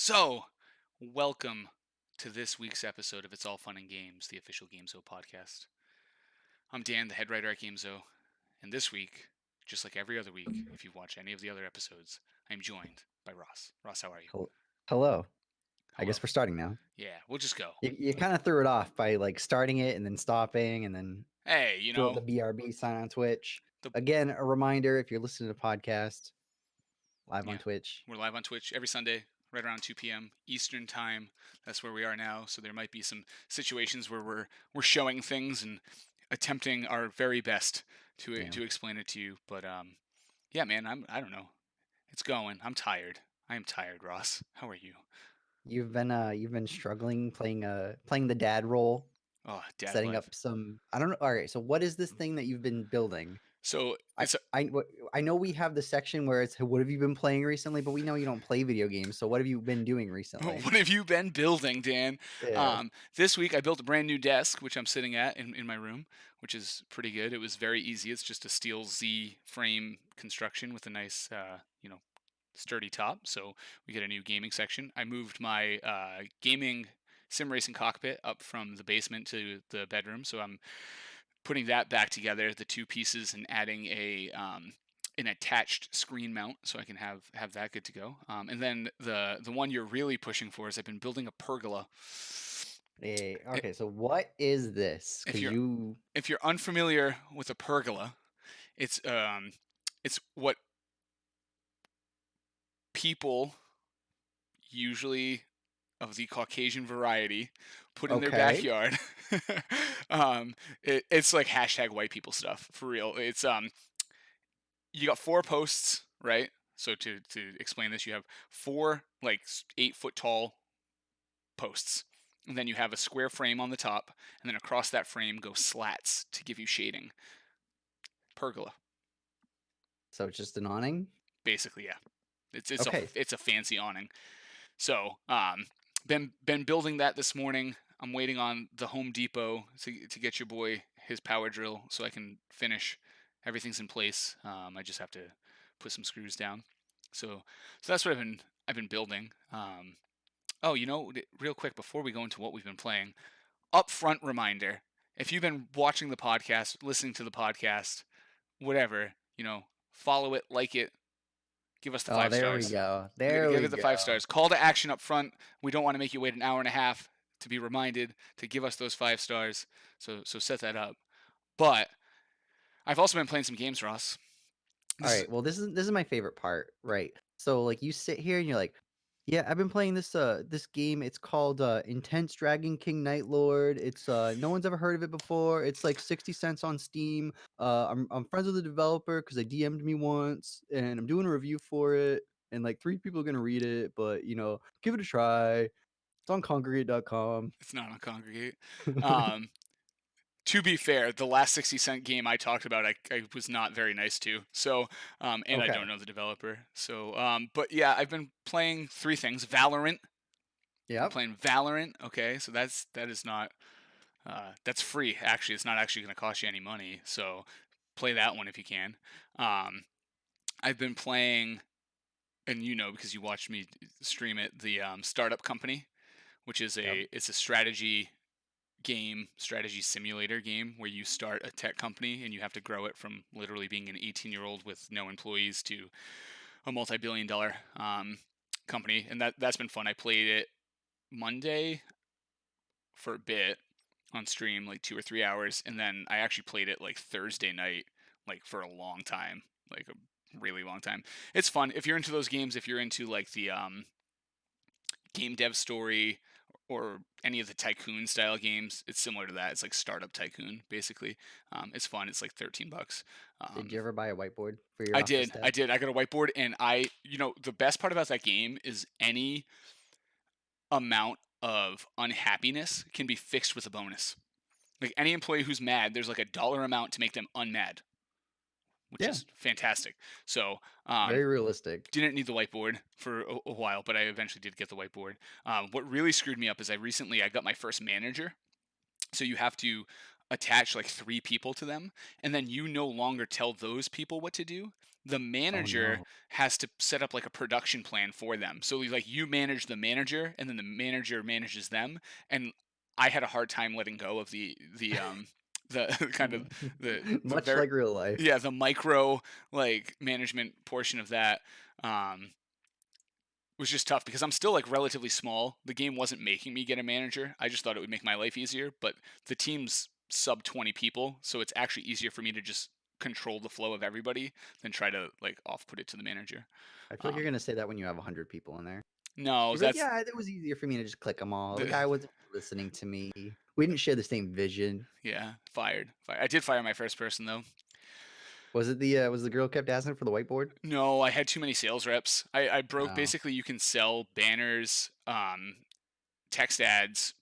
So, welcome to this week's episode of It's All Fun and Games, the official Gamezo podcast. I'm Dan, the head writer at Gamezo, and this week, just like every other week, if you've watched any of the other episodes, I'm joined by Ross. Ross, how are you? Hello. I Hello. guess we're starting now. Yeah, we'll just go. You kind of threw it off by like starting it and then stopping and then Hey, threw up the BRB sign on Twitch. the Again, a reminder if you're listening to the podcast live on yeah, Twitch. we're live on Twitch every Sunday, right around 2 p.m. Eastern time. That's where we are now. So there might be some situations where we're showing things and attempting our very best to Yeah. to explain it to you. But yeah, man, I don't know. It's going. I'm tired. I am tired, Ross. How are you? You've been struggling playing the dad role, Oh, dad setting life. up some I don't know. All right, so what is this thing that you've been building? So I it's a, I I know we have the section where it's what have you been playing recently, but we know you don't play video games. So what have you been doing recently? what have you been building, Dan? Yeah. This week I built a brand new desk, which I'm sitting at in my room, which is pretty good. It was very easy. It's just a steel Z frame construction with a nice, sturdy top. So we get a new gaming section. I moved my gaming sim racing cockpit up from the basement to the bedroom. So I'm putting that back together, the two pieces, and adding a an attached screen mount so I can have that good to go. And then the one you're really pushing for is I've been building a pergola. Okay, so what is this? If Because you're you if you're unfamiliar with a pergola, it's what people, usually of the Caucasian variety, put in their okay? backyard. It's like hashtag white people stuff for real. It's you got four posts, right? So to explain this, you have four like 8 foot tall posts, and then you have a square frame on the top, and then across that frame go slats to give you shading. Pergola, So it's just an awning? basically, yeah. It's a Okay. it's a fancy awning. So been building that this morning. I'm waiting on the Home Depot to get your boy his power drill so I can finish. Everything's in place. I just have to put some screws down. So that's what I've been building. Oh, real quick before we go into what we've been playing, upfront reminder: if you've been watching the podcast, listening to the podcast, whatever, follow it, like it, give us the Oh, five there we stars. go. We got to There give we it the 5 stars. go. Call to action up front. We don't want to make you wait an hour and a half to be reminded to give us those 5 stars. So set that up. But I've also been playing some games, Ross. All This is right. Well, this is my favorite part, right? So like you sit here and you're like, yeah, I've been playing this game. It's called Intense Dragon King Night Lord. It's no one's ever heard of it before. It's like 60 cents on Steam. I'm friends with the developer because they DM'd me once and I'm doing a review for it. And like 3 people are gonna read it, but give it a try. It's on congregate.com. it's not on Congregate. Um, to be fair, the last 60 cent game I talked about, I was not very nice to. So, and I don't Okay. know the developer. So, but yeah, I've been playing three things. Valorant. I'm Yep. playing Valorant. Okay, so that is not that's free. Actually, it's not actually going to cost you any money. So play that one if you can. Um, I've been playing, and because you watched me stream it, the Startup Company, which is Yep. it's a strategy simulator game where you start a tech company and you have to grow it from literally being an 18-year-old with no employees to a multi-billion-dollar company, and that's been fun. I played it Monday for a bit on stream, like 2 or 3 hours, and then I actually played it like Thursday night, like for a long time, like a really long time. It's fun if you're into those games. If you're into like the game dev story or any of the tycoon style games, it's similar to that. It's like Startup Tycoon, basically. It's fun. It's like $13. Did you ever buy a whiteboard for your I office did. I desk? did. I got a whiteboard, and the best part about that game is any amount of unhappiness can be fixed with a bonus. Like any employee who's mad, there's like a dollar amount to make them unmad, which Yeah. is fantastic. So Very realistic. didn't need the whiteboard for a while, but I eventually did get the whiteboard. What really screwed me up is I got my first manager. So you have to attach like 3 people to them, and then you no longer tell those people what to do. the Oh, manager no. has to set up like a production plan for them. So like you manage the manager and then the manager manages them. And I had a hard time letting go of the kind of the Much very like real life. yeah, the micro like management portion of that. Um was just tough because I'm still like relatively small. The game wasn't making me get a manager. I just thought it would make my life easier, but the team's sub 20 people, so it's actually easier for me to just control the flow of everybody than try to like off put it to the manager. I feel like you're Um gonna say that when you have 100 people in there. no, You'd be like, that's "Yeah, it was easier for me to just click them all. The the guy wasn't listening to me. We didn't share the same vision." yeah, fired. I did fire my first person though. Was the girl kept asking for the whiteboard? No, I had too many sales reps. I broke Oh. basically you can sell banners, text ads,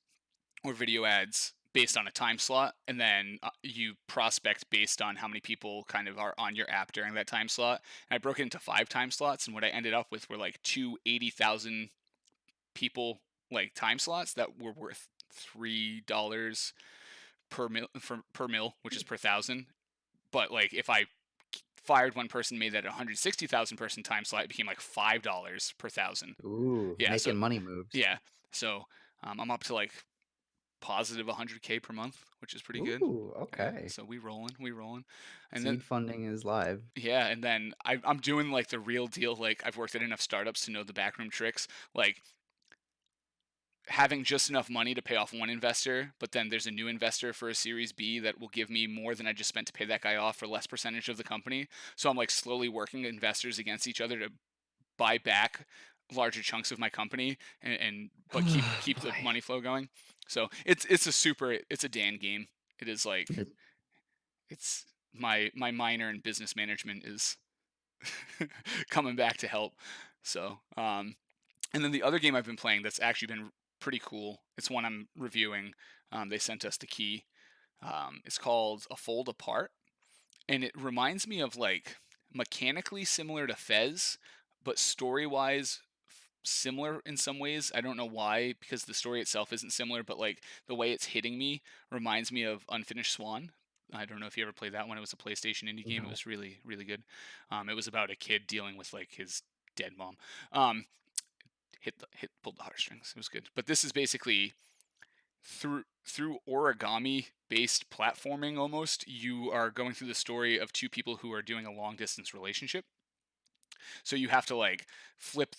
or video ads based on a time slot, and then you prospect based on how many people kind of are on your app during that time slot. And I broke it into 5 time slots, and what I ended up with were like two 80,000 people like time slots that were worth $3 per mil, which is per thousand. But like if I fired one person, made that a 160,000 person time slot, it became like $5 per thousand. Ooh, Yeah, so making money moves. yeah, so I'm up to like positive 100K per month, which is pretty good. Ooh, Yeah, okay. so we rolling, and then Seed funding is live. yeah, and then I'm doing like the real deal. Like I've worked at enough startups to know the backroom tricks. Like having just enough money to pay off one investor, but then there's a new investor for a Series B that will give me more than I just spent to pay that guy off for less percentage of the company. So I'm like slowly working investors against each other to buy back larger chunks of my company and but keep the Boy. money flow going. So it's a Dan game. It is like It it's my minor in business management is coming back to help. So and then the other game I've been playing that's actually been pretty cool. It's one I'm reviewing. They sent us the key. It's called A Fold Apart, and it reminds me of like mechanically similar to Fez, but story wise similar in some ways. I don't know why, because the story itself isn't similar, but like the way it's hitting me reminds me of Unfinished Swan. I don't know if you ever played that one. It was a PlayStation indie game. It no. was really, really good. It was about a kid dealing with like his dead mom. Um, pulled the heartstrings. It was good. But this is basically through origami based platforming almost. You are going through the story of two people who are doing a long distance relationship, so you have to like flip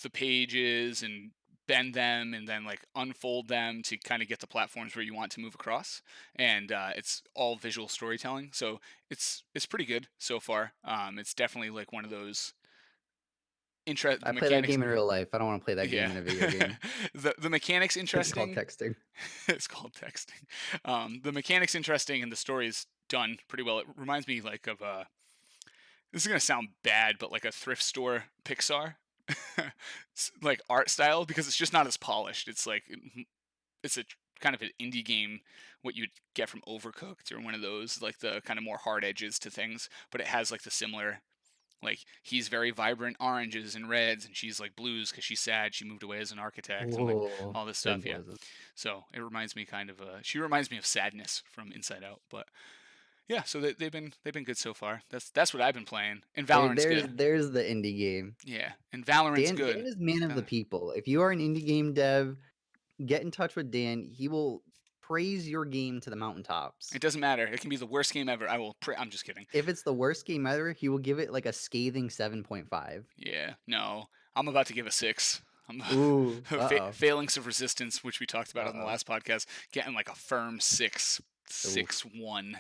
the pages and bend them and then like unfold them to kind of get the platforms where you want to move across. And it's all visual storytelling, so it's pretty good so far. It's definitely like one of those interest the I play that mechanics. game in real life. I don't wanna play that game Yeah. in a video game. The mechanics It's called interesting. texting. It's called texting. The mechanics interesting and the story's done pretty well. It reminds me like of this is gonna sound bad, but like a thrift store Pixar, like art style, because it's just not as polished. It's like it's a kind of an indie game, what you'd get from Overcooked or one of those, like the kind of more hard edges to things. But it has like the similar, like he's very vibrant oranges and reds, and she's like blues because she's sad. She moved away as an architect, and like Whoa, all this stuff. Yeah. symbolism. So it reminds me kind of she reminds me of sadness from Inside Out, but yeah, so they've been good so far. That's what I've been playing, and There Valorant's there's good. there's the indie game. Yeah, and Valorant's Dan good. is man of the people. If you are an indie game dev, get in touch with Dan. He will praise your game to the It mountaintops. doesn't matter. It can be the worst game ever. I will. I'm just kidding. If it's the worst game ever, he will give it like a scathing 7.5. Yeah, no, I'm about to give a 6. I'm Ooh, uh-oh, failings of resistance, which we talked about on the uh-oh. last podcast, getting like a firm 6, Oof, 6-1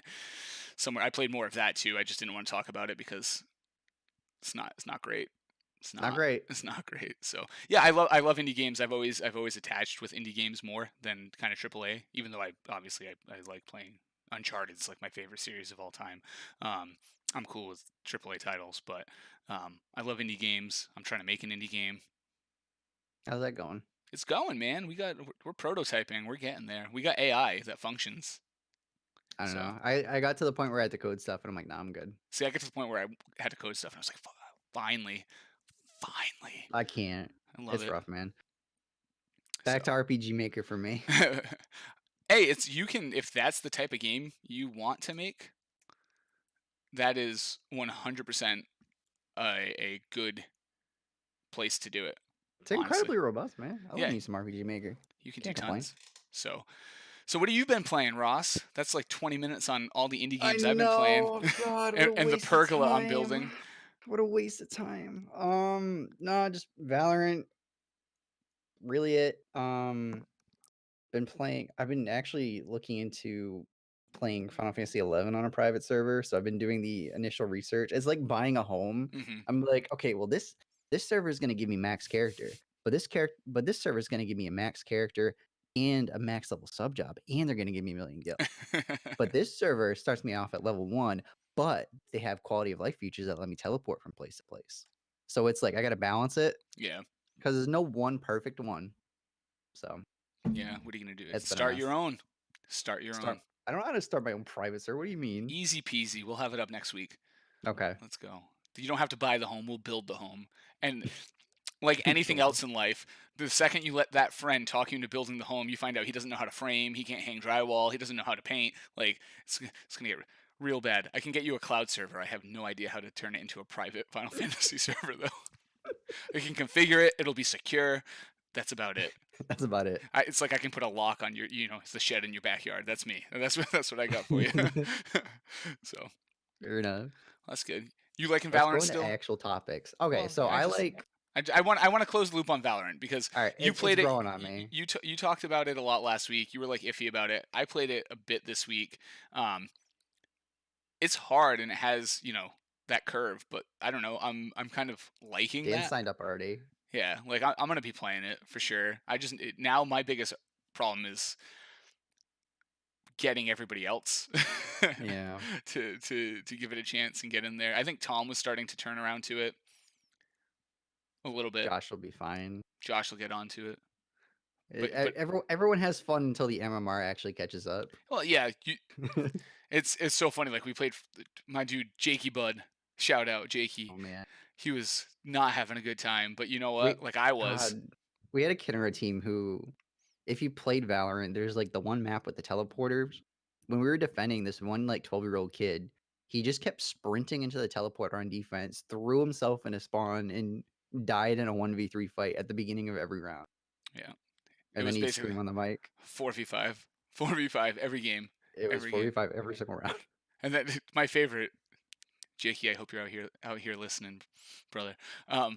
somewhere. I played more of that too. I just didn't want to talk about it because it's not great. It's not not. great. It's not great. So yeah, I love indie games. I've always attached with indie games more than kind of AAA. Even though I like playing Uncharted. It's like my favorite series of all time. Um, I'm cool with AAA titles, but I love indie games. I'm trying to make an indie game. How's that going? It's going, man. We're prototyping. We're getting there. We got AI that functions. I don't So know. I got to the point where I had to code stuff, and I'm like, "Nah, I'm good. see, I get to the point where I had to code stuff, and I was like, finally, finally, I can't." I love It's it. rough, man. Back to So. RPG Maker for me. Hey, it's you can if that's the type of game you want to make, that is 100%. a good place to do it. It's Honestly, incredibly robust, man. I love yeah, me some RPG Maker. you can do Can't complain. tons. So, so what have you been playing, Ross? That's like 20 minutes on all the indie I games I've been playing, know. God, what and, a and the waste of pergola I'm time. building. What a waste of time. Nah, just Valorant. Really it. Been playing. I've been actually looking into playing Final Fantasy 11 on a private server. So I've been doing the initial research. It's like buying a home. Hmm. I'm like, okay, well this server is going to give me max character, but this server is going to give me a max character and a max level sub job, and they're going to give me a million gil. But this server starts me off at level 1, but they have quality of life features that let me teleport from place to place. So it's like I got to balance it Yeah, because there's no one perfect one. So yeah. What are you gonna do? it's been a Start your mess. own. Start your Start. own. I don't know how to start my own private server. What do you mean? Easy peasy. We'll have it up next week. Okay. Let's go. You don't have to buy the home. We'll build the home. And like anything Build else in life, the second you let that friend talk you into building the home, you find out he doesn't know how to frame, he can't hang drywall, he doesn't know how to paint. Like it's gonna get real bad. I can get you a cloud server. I have no idea how to turn it into a private Final Fantasy server though. I can configure it. It'll be secure. That's about it. That's about it. It's like I can put a lock on your, it's the shed in your backyard. That's me. That's what I got for you. So Fair enough. that's good. You liking Let's go Valorant into still? actual topics. Okay, Well, so I I just like. I want to close the loop on Valorant because All right, you it's played it. growing on me. You talked about it a lot last week. You were like iffy about it. I played it a bit this week. Um, it's hard and it has that curve, but I don't know. I'm kind of liking Dan that. signed up already. Yeah, like I'm gonna be playing it for sure. Now my biggest problem is getting everybody else Yeah, to give it a chance and get in there. I think Tom was starting to turn around to it a little bit. Josh will be fine. Josh will get onto it. But Everyone has fun until the MMR actually catches up. well, yeah, it's so funny. Like we played my dude Jakey Bud. Shout out Jakey. Oh man, He was not having a good time, but you know what? we Like I was. God, we had a kid on our team who, if you played Valorant, there's like the one map with the teleporters. When we were defending this one like 12-year-old kid, he just kept sprinting into the teleporter on defense, threw himself in a spawn, and died in a 1v3 fight at the beginning of every round. Yeah, it And then was he'd basically scream on the mic. 4v5, 4v5 every game, It was every game. 4v5 every single round. And then my favorite, Jakey. I hope you're out here listening, brother.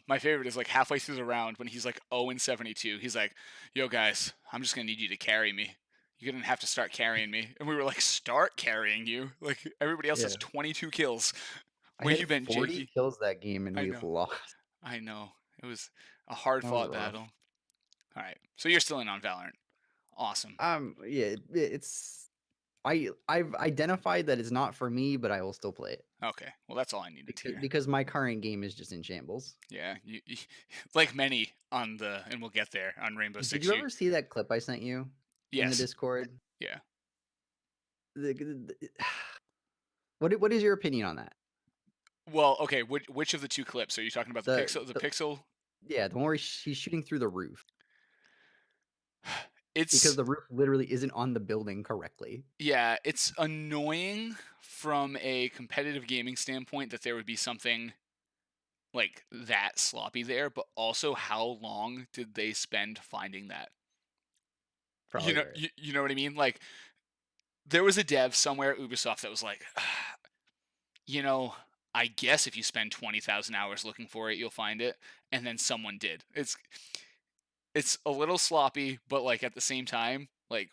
My favorite is like halfway through the round when he's like 0-72. He's like, "Yo guys, I'm just gonna need you to carry me. You're gonna have to start carrying me." And we were like, "Start carrying you? Like everybody else has Yeah. 22 kills. I Where had you been, 40 Jakey?" kills that game and I we know. lost. I know. It was a hard That was fought rough. battle. All right. So you're still in on Valorant. Awesome. Yeah, it's I've identified that it's not for me, but I will still play it Okay. Well, that's all I needed to hear. because my current game is just in shambles. Yeah. Like many on and we'll get there on Rainbow Did Six. you ever see that clip I sent you in the Yes. Discord? Yeah. The what is your opinion on that? Well, okay. Which of the two clips are you talking about? The The, pixel. The the pixel. yeah, the one where he's shooting through the roof because It's the roof literally isn't on the building correctly. yeah. It's annoying from a competitive gaming standpoint that there would be something like that sloppy there, but also how long did they spend finding that? You Probably know, right. you know what I mean? Like there was a dev somewhere at Ubisoft that was like, you know, I guess if you spend 20,000 hours looking for it, you'll find it, and then someone did. It's a little sloppy, but like at the same time, like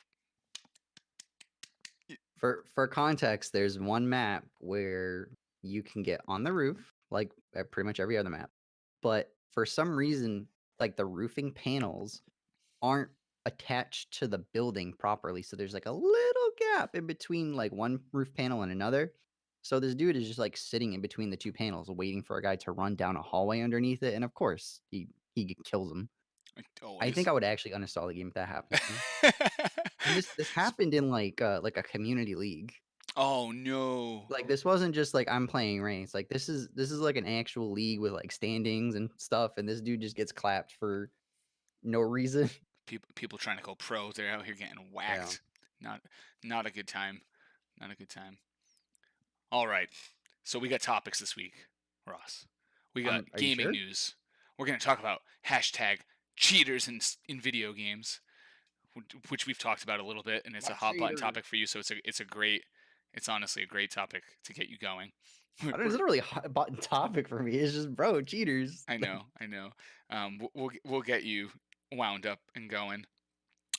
For context, there's one map where you can get on the roof, like at pretty much every other map. But for some reason, like the roofing panels aren't attached to the building properly. So there's like a little gap in between like one roof panel and another. So this dude is just like sitting in between the two panels, waiting for a guy to run down a hallway underneath it. And of course, he kills him. I think always. I would actually uninstall the game if that happened to me. And this happened in like a community league. Oh no. Like this wasn't just like I'm playing ranks. Like this is like an actual league with like standings and stuff. And this dude just gets clapped for no reason. People trying to go pro, they're out here getting Yeah. whacked. Not not a good time. Not a good time. All right. So we got topics this week, Ross. We got Are you gaming sure? news. We're going to talk about hashtag cheaters in video games, which we've talked about a little bit, and it's My a hot button cheaters. topic for you. So it's honestly a great topic to get you going. I don't, it's not really a hot button topic for me. It's just, bro, cheaters. I know. We'll get you wound up and going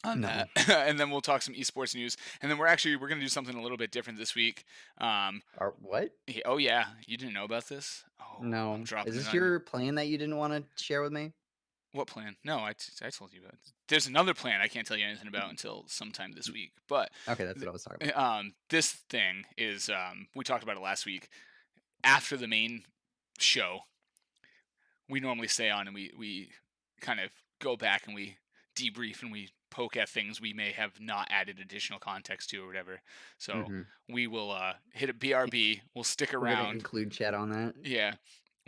on No. that, and then we'll talk some esports news, and then we're gonna do something a little bit different this week. Um, Or what? oh yeah, you didn't know about this? Oh, I'm No. Is dropping it this on you. your plan that you didn't want to share with me? What plan? No, I told you about. There's another plan I can't tell you anything about until sometime this week. But Okay, that's what I was talking about. this thing is we talked about it last week. After the main show, we normally stay on and we kind of go back and we debrief and we poke at things we may have not added additional context to or whatever. So Hmm. we will hit a BRB. We'll stick We're gonna around. include chat on that. Yeah,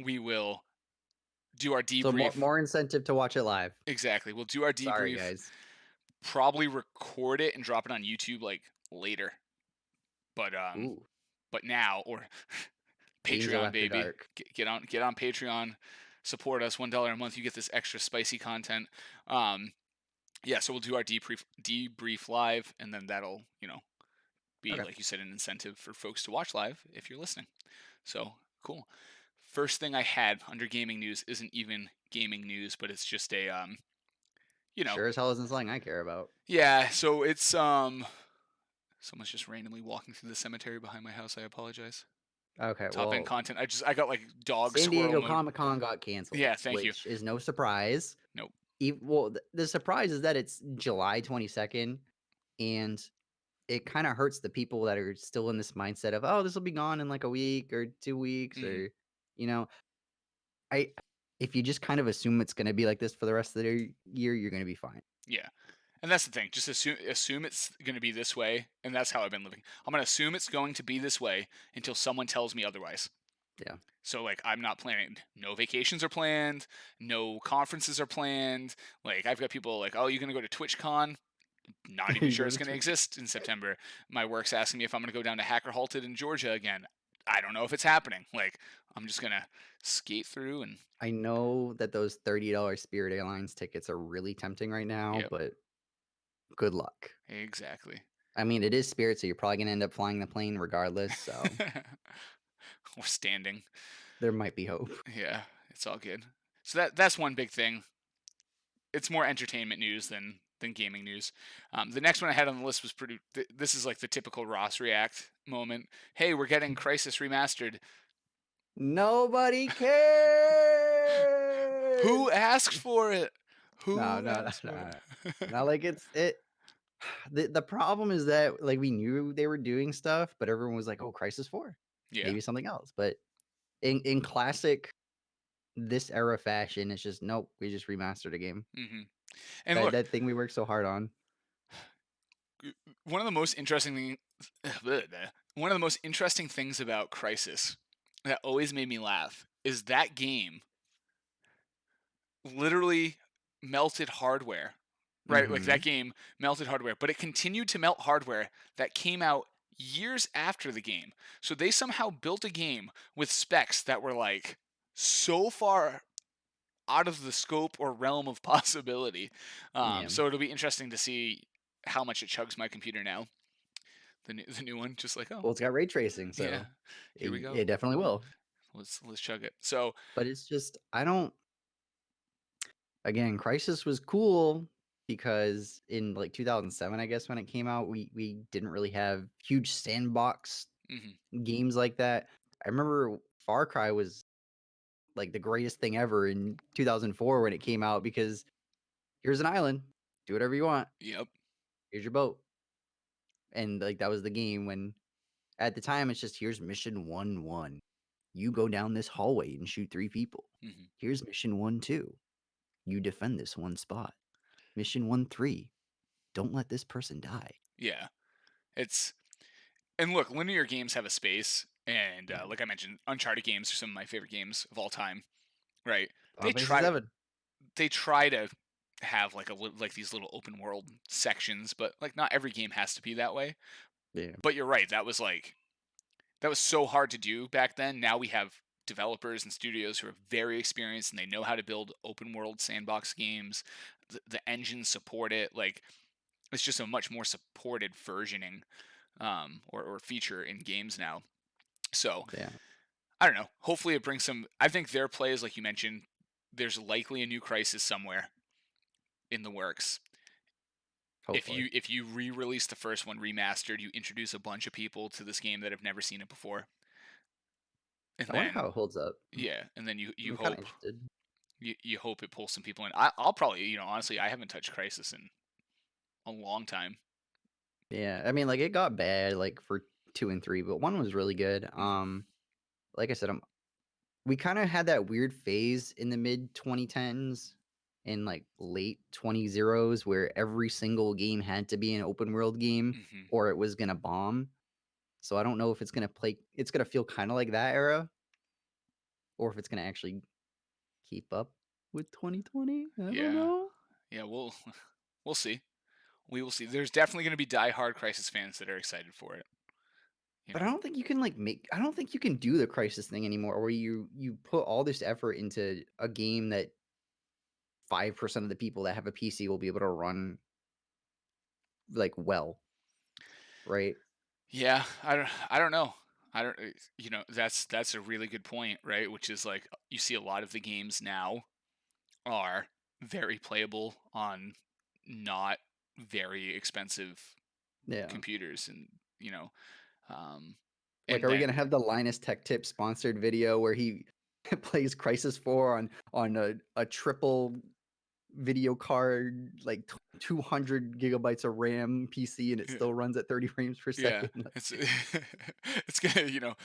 we will do our So more debrief. more incentive to watch it live. Exactly. We'll do our Sorry, debrief. guys. Probably record it and drop it on YouTube like later. But Ooh, now or Gamezo Patreon after baby. dark. Get on Patreon. Support us $1 a month. You get this extra spicy content. Um, yeah, so we'll do our debrief live, and then that'll be Okay, like you said an incentive for folks to watch live if you're listening. So cool. First thing I had under gaming news isn't even gaming news, but it's just a you know sure as hell isn't something I care about. yeah. So it's someone's just randomly walking through the cemetery behind my house. I apologize. Okay, Top end well, content. I got like dog San squirrel Diego mode. Comic Con got canceled, Yeah, thank you. which is no surprise. Nope. Well, the surprise is that it's July 22nd, and it kind of hurts the people that are still in this mindset of, oh, this will be gone in like a week or 2 weeks, Hmm. or you know, I if you just kind of assume it's going to be like this for the rest of the year, you're going to be fine. Yeah, and that's the thing. Just assume it's going to be this way, and that's how I've been living. I'm gonna assume it's going to be this way until someone tells me otherwise. Yeah. So like I'm not planning. No vacations are planned. No conferences are planned. Like I've got people like, oh, you gonna go to TwitchCon? Not even You sure go it's to gonna Twitch. exist in September. My work's asking me if I'm gonna go down to Hacker Halted in Georgia again. I don't know if it's happening. Like I'm just gonna skate through and I know that those $30 Spirit Airlines tickets are really tempting right now, yep, but good luck. exactly. I mean, it is Spirit, so you're probably going to end up flying the plane regardless, so Or standing. there might be hope. Yeah, it's all good. So that's one big thing. It's more entertainment news than gaming news. The next one I had on the list was pretty. This is like the typical Ross React moment. Hey, we're getting Crisis remastered. Nobody Who cares. asked for it? No, Who no, no, asked for no. it? Not like it's it. The problem is that like we knew they were doing stuff, but everyone was like, "Oh, Crisis 4, Yeah. maybe something else." But in classic this era fashion, it's just nope. We just remastered a game. Hmm. And That look, that thing we worked so hard on. one of the most interesting one of the most interesting things about Crisis that always made me laugh is that game literally melted hardware, right? Like that Hmm. game melted hardware, but it continued to melt hardware that came out years after the game. So they somehow built a game with specs that were like so far out of the scope or realm of possibility. Yeah. So it'll be interesting to see how much it chugs my computer now. The new one, just like oh Well, it's got ray tracing, yeah, so here we go. it definitely will. Let's chug it. So But it's just I don't. Again, Crisis was cool because in like 2007, I guess when it came out, we didn't really have huge sandbox mhm, games like that. I remember Far Cry was like the greatest thing ever in 2004 when it came out because here's an island, do whatever you want. yep, Here's your boat, and like that was the game. When at the time it's just here's mission 1-1. You go down this hallway and shoot 3 people. mhm, Here's mission 1-2. You defend this one spot. Mission 1-3. Don't let this person die. yeah. It's And look, linear games have a space, and Yeah. like I mentioned, Uncharted games are some of my favorite games of all time. Right? They Final Fantasy try to 7. they try to have like like these little open world sections, but like not every game has to be that way. Yeah. But you're right, that was so hard to do back then. Now we have developers and studios who are very experienced and they know how to build open world sandbox games. The engines support it. Like it's just a much more supported versioning or feature in games now. So Yeah, I don't know. Hopefully, it brings some. I think their plays, like you mentioned, there's likely a new Crisis somewhere in the works. hopefully. If you re-release the first one remastered, you introduce a bunch of people to this game that have never seen it before, and I wonder then how it holds up. yeah, and then you I'm kinda hope interested. you hope it pulls some people in. I'll probably honestly I haven't touched Crisis in a long time. Yeah, I mean, like, it got bad, like, for 2 and 3, but 1 was really good. Hmm. Like I said, we kinda had that weird phase in the mid-2010s and, like, late 20s where every single game had to be an open world game Hmm. or it was gonna bomb. So I don't know if it's gonna feel kinda like that era or if it's gonna actually keep up with 2020. I don't Yeah, know. yeah. We'll see. We will see. There's definitely going to be die-hard Crisis fans that are excited for it. You But I know. don't think you can, like, I don't think you can do the Crisis thing anymore where you put all this effort into a game that 5% of the people that have a PC will be able to run, like, well, right? Yeah, I don't know. I don't that's a really good point, right? Which is like you see a lot of the games now are very playable on not very expensive Yeah. computers and um Like, and are we gonna then have the Linus Tech Tip sponsored video where he plays Crisis 4 on a triple video card, like, 200 gigabytes of RAM PC, and it yeah, still runs at 30 frames per yeah, second? Like, it's it's gonna,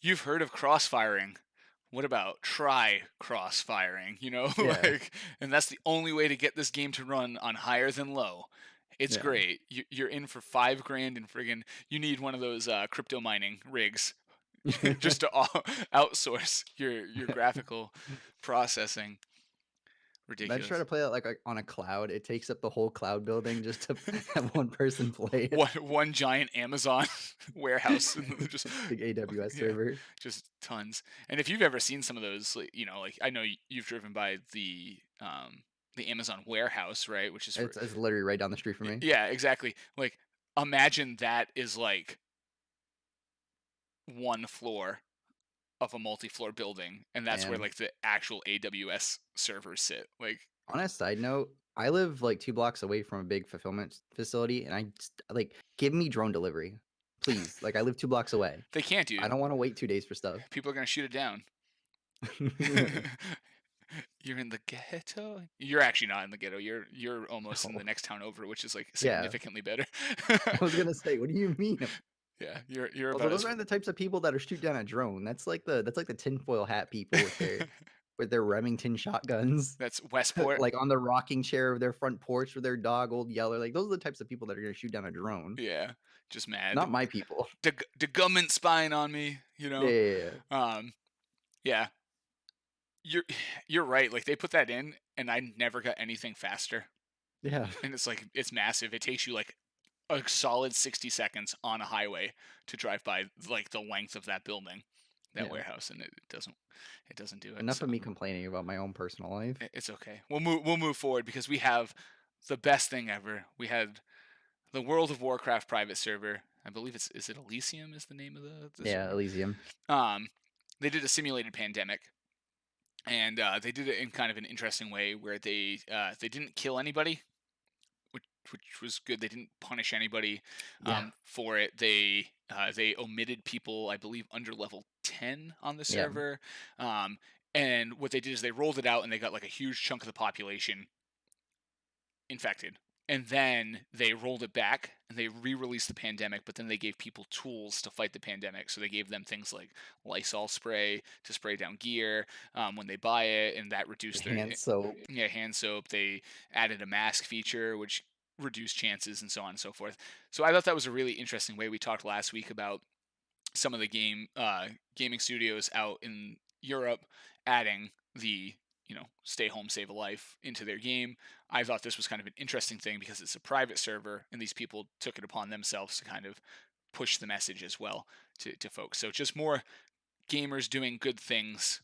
you've heard of cross-firing. What about try cross-firing? yeah, Like, and that's the only way to get this game to run on higher than low. It's yeah. great. You're in for 5 grand and friggin' you need one of those crypto mining rigs just to outsource your graphical processing. Imagine trying Ridiculous. to play that, like, on a cloud. It takes up the whole cloud building just to have one person play it. One giant Amazon warehouse and just Big AWS yeah, server. just tons. And if you've ever seen some of those, like I know you've driven by the Amazon warehouse, right? Which is for It's literally right down the street from me. yeah, exactly. Like imagine that is like one floor of a multi-floor building, and that's where Man. like the actual AWS servers sit. Like On a side note, I live, like, 2 blocks away from a big fulfillment facility, and I just like, give me drone delivery, please. Like, I live 2 blocks away. they can't, I dude. don't wanna wait 2 days for stuff. People are gonna shoot it down. You're in the ghetto? You're actually not in the ghetto. You're almost in No. the next town over, which is like Yeah. significantly better. I was gonna say, what do you mean? Yeah, you're Also, about those as aren't the types of people that are shoot down a drone. That's like the tinfoil hat people with their Remington shotguns, that's Westport. like, on the rocking chair of their front porch with their dog, Old Yeller. Like, those are the types of people that are gonna shoot down a drone. Yeah, just mad. Not my people. The government spying on me, you Yeah, know. yeah, yeah. Um, yeah, you're you're right. Like they put that in, and I never got anything faster. Yeah. And it's like it's massive. It takes you like a solid 60 seconds on a highway to drive by like the length of that building, that Yeah. warehouse, and it doesn't do it. Enough So of me complaining about my own personal life. it's okay. We'll move forward because we have the best thing ever. We had the World of Warcraft private server. I believe it's is it Elysium is the name of the Yeah, server. Elysium. Um, they did a simulated pandemic, and they did it in kind of an interesting way where they didn't kill anybody, which was good. They didn't punish anybody Yeah. for it. They omitted people, I believe, under level 10 on the Yeah. server. Um, and what they did is they rolled it out, and they got like a huge chunk of the population infected. And then they rolled it back and they re-released the pandemic, but then they gave people tools to fight the pandemic. So they gave them things like Lysol spray to spray down gear when they buy it, and that reduced their Hand soap. yeah, hand soap. They added a mask feature, which reduced chances, and so on and so forth. So I thought that was a really interesting way. We talked last week about some of the gaming studios out in Europe adding the stay home save a life into their game. I thought this was kind of an interesting thing because it's a private server and these people took it upon themselves to kind of push the message as well to folks. So just more gamers doing good things.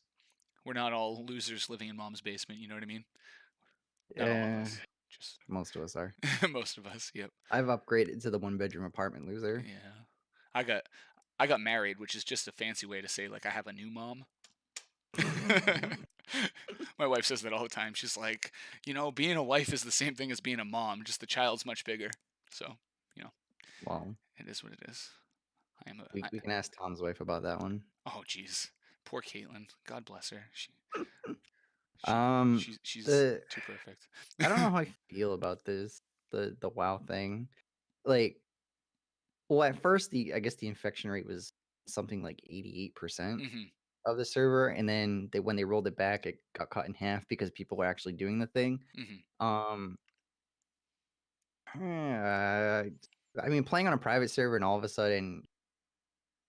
We're not all losers living in mom's basement. You know what I mean? Not all of Yeah, us, just most of us are. most of us. Yep. I've upgraded to the one-bedroom apartment loser. Yeah. I got I got married, which is just a fancy way to say like I have a new mom. My wife says that all the time. She's like, being a wife is the same thing as being a mom, just the child's much bigger. So, you know, Well, it is what it is. I am a. we can ask Tom's wife about that one. Oh, jeez, poor Caitlin. God bless her. She, Um, she's the too perfect. I don't know how I feel about this, the WoW thing. Like, well, at first, I guess the infection rate was something like 88% Hmm. of the server, and then when they rolled it back, it got cut in half because people were actually doing the thing. Hmm. Um, I mean, playing on a private server and all of a sudden,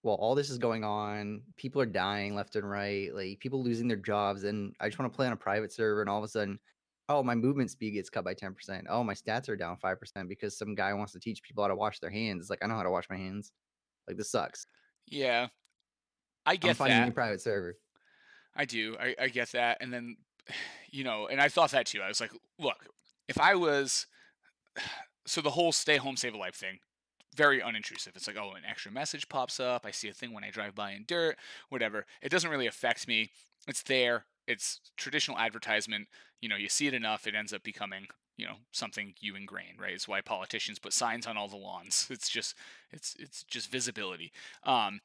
well, all this is going on, people are dying left and right, like people losing their jobs, and I just want to play on a private server, and all of a sudden, oh, my movement speed gets cut by 10%. Oh, my stats are down 5% because some guy wants to teach people how to wash their hands. It's like I know how to wash my hands. Like this sucks. Yeah, I I'm get finding a new that. private server. I do. I get that. And then, and I thought that too. I was like, look, if I was, so the whole stay home, save a life thing, very unintrusive. It's like, oh, an extra message pops up. I see a thing when I drive by in dirt, whatever. It doesn't really affect me. It's there. It's traditional advertisement. You see it enough, it ends up becoming, something you ingrain, right? It's why politicians put signs on all the lawns. It's just visibility. Um,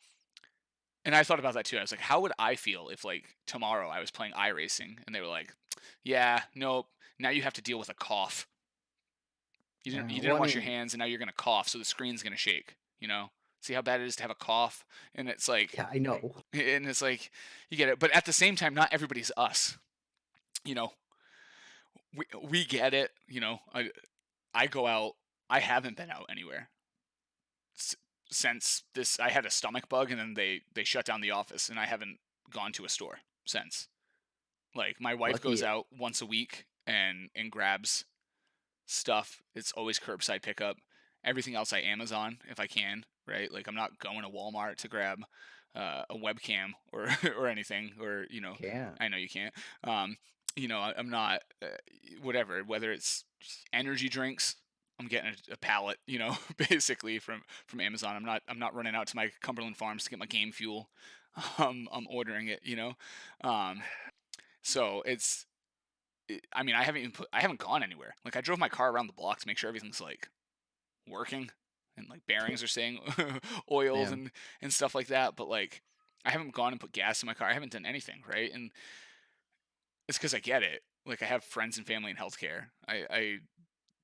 and I thought about that too. I was like, how would I feel if like tomorrow I was playing iRacing and they were like, yeah, nope, now you have to deal with a cough. You didn't Yeah. you Well, didn't I wash your mean, hands and now you're gonna cough, so the screen's gonna shake. See how bad it is to have a cough, and it's like, yeah, I know. you get it, but at the same time, not everybody's us. You know, we get it. I go out. I haven't been out anywhere s- since this. I had a stomach bug, and then they shut down the office, and I haven't gone to a store since. Like my wife goes Lucky, out once a week and grabs stuff. It's always curbside pickup. Everything else I Amazon if I can, right? Like I'm not going to Walmart to grab a webcam or or anything, or can't. I know you can't. Um, I'm not whatever. Whether it's energy drinks, I'm getting a pallet, basically from Amazon. I'm not running out to my Cumberland Farms to get my game fuel. I'm ordering it, So I mean, I haven't gone anywhere. Like I drove my car around the block to make sure everything's like working and like bearings are staying oiled Yeah. and stuff like that. But like I haven't gone and put gas in my car. I haven't done anything, right? And it's because I get it. Like I have friends and family in healthcare.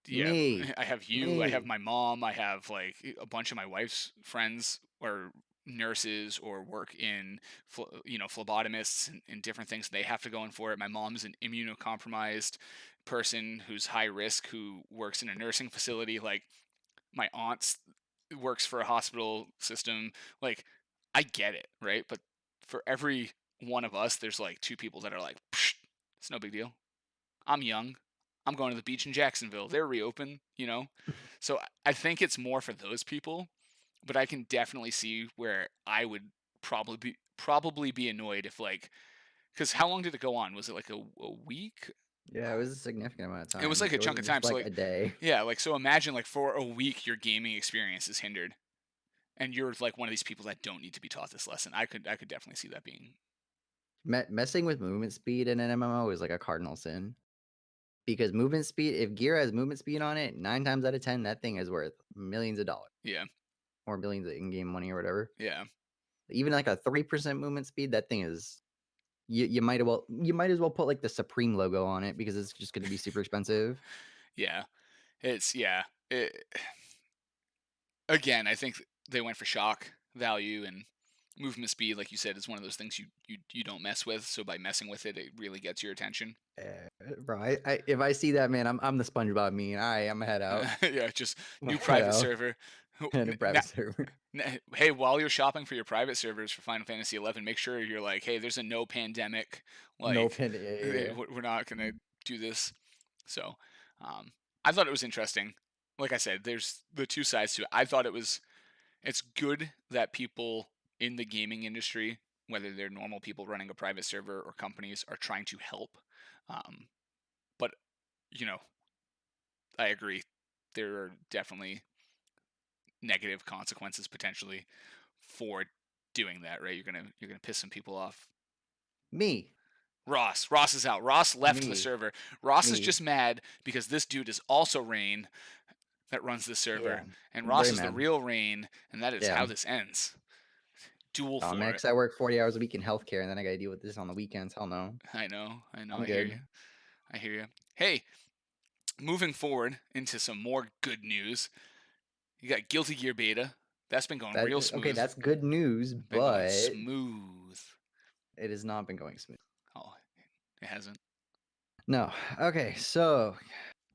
Yeah, Me. I have you. I have Me. my mom. I have like a bunch of my wife's friends are nurses or work in phlebotomists and different things. They have to go in for it. My mom's an immunocompromised person who's high risk who works in a nursing facility. Like my aunt's works for a hospital system. Like I get it, right? But for every one of us, there's like two people that are like, Psh, it's no big deal. I'm young. I'm going to the beach in Jacksonville. They're reopen, So I think it's more for those people, but I can definitely see where I would probably be annoyed if like, because how long did it go on? Was it like a week? Yeah, it was a significant amount of It was time. like Like a it chunk of wasn't time. just So like like, a day. yeah, like so imagine like for a week your gaming experience is hindered, and you're like one of these people that don't need to be taught this lesson. I could definitely see that being. Messing with movement speed in an MMO is like a cardinal sin. Because movement speed, if gear has movement speed on it, 9 times out of 10, that thing is worth millions of dollars Yeah, or millions of in-game money or whatever. yeah, Even like a 3% movement speed, that thing is you might as well put like the Supreme logo on it because it's just gonna be super expensive. yeah. Yeah. It, again, I think they went for shock value and movement speed, like you said, is one of those things you don't mess with. So by messing with it, it really gets your attention. Bro, if I see that, man, I'm the SpongeBob meme. Alright, Imma head out. Yeah, just Imma new head private out server. in a private server. Hey, while you're shopping for your private servers for Final Fantasy 11, make sure you're like, hey, there's a no pandemic. No Like, pin, yeah, yeah, yeah. we're not gonna do this. So, um, I thought it was interesting. Like I said, there's the two sides to it. I thought it's good that people in the gaming industry whether they're normal people running a private server or companies, are trying to help. But you know, I agree. There are definitely negative consequences potentially for doing that, right? You're gonna piss some people off. Me, Ross is out. Ross left the me, server. Ross is me. just mad because this dude is also Rain that runs the server, Yeah, and I'm Ross very is the mad. real Rain, and that is Yeah. how this ends. Duel Oh man, for it. 'cause I work 40 hours a week in healthcare, and then I gotta deal with this on the weekends. Hell no. I know, I'm I hear good. you. I hear you. Hey, moving forward into some more good news. You got Guilty Gear Beta. That's been going That real okay, smooth. that's good news, Been going but smooth. it has not been going smooth. Oh, it hasn't. No. Okay, so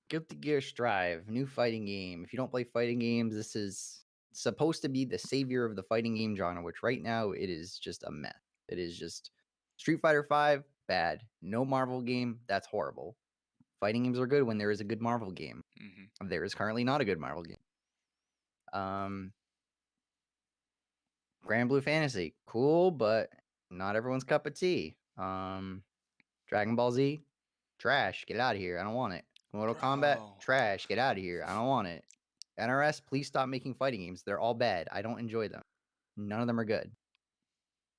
Guilty Gear Strive, new fighting game. If you don't play fighting games, this is supposed to be the savior of the fighting game genre, which right now it is just a mess. It is just Street Fighter 5, bad. No Marvel game, that's horrible. Fighting games are good when there is a good Marvel game. Hmm. There is currently not a good Marvel game. Um, Grand Blue Fantasy, cool, but not everyone's cup of tea. Dragon Ball Z, trash. Get out of here. I don't want it. Mortal Kombat, Bro. trash. Get out of here. I don't want it. NRS, please stop making fighting games. They're all bad. I don't enjoy them. None of them are good.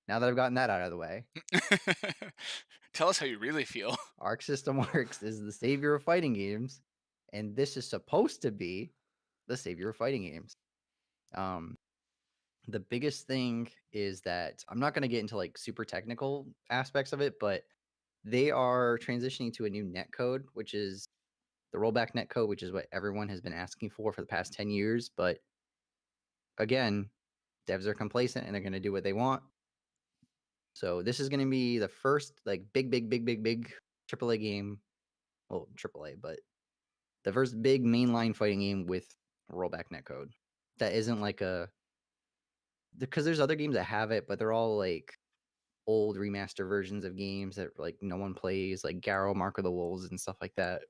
Now that I've gotten that out of the way, Tell us how you really feel. Arc System Works is the savior of fighting games, and this is supposed to be the savior of fighting games. Um, the biggest thing is that I'm not going to get into like super technical aspects of it, but they are transitioning to a new netcode, which is the rollback netcode, which is what everyone has been asking for the past 10 years. But again, devs are complacent and they're going to do what they want. So this is going to be the first like big AAA game. Well, AAA, but the first big mainline fighting game with rollback netcode. That isn't like a because there's other games that have it, but they're all like old remaster versions of games that like no one plays, like Garrow, Mark of the Wolves, and stuff like that.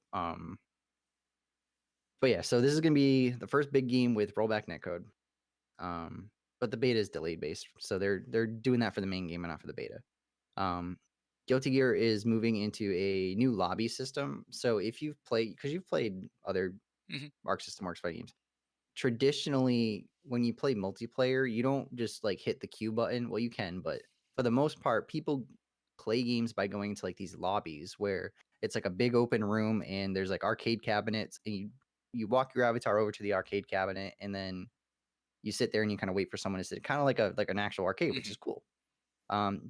But yeah, so this is gonna be the first big game with rollback netcode. But the beta is delayed based, so they're doing that for the main game and not for the beta. Um, Guilty Gear is moving into a new lobby system. So if you've played, because you've played other Hmm. Arc System Works fighting games, traditionally when you play multiplayer, you don't just like hit the Q button. Well, you can, but for the most part, people play games by going to like these lobbies where it's like a big open room and there's like arcade cabinets and you walk your avatar over to the arcade cabinet and then you sit there and you kind of wait for someone to sit, kind of like an actual arcade, which Hmm. is cool.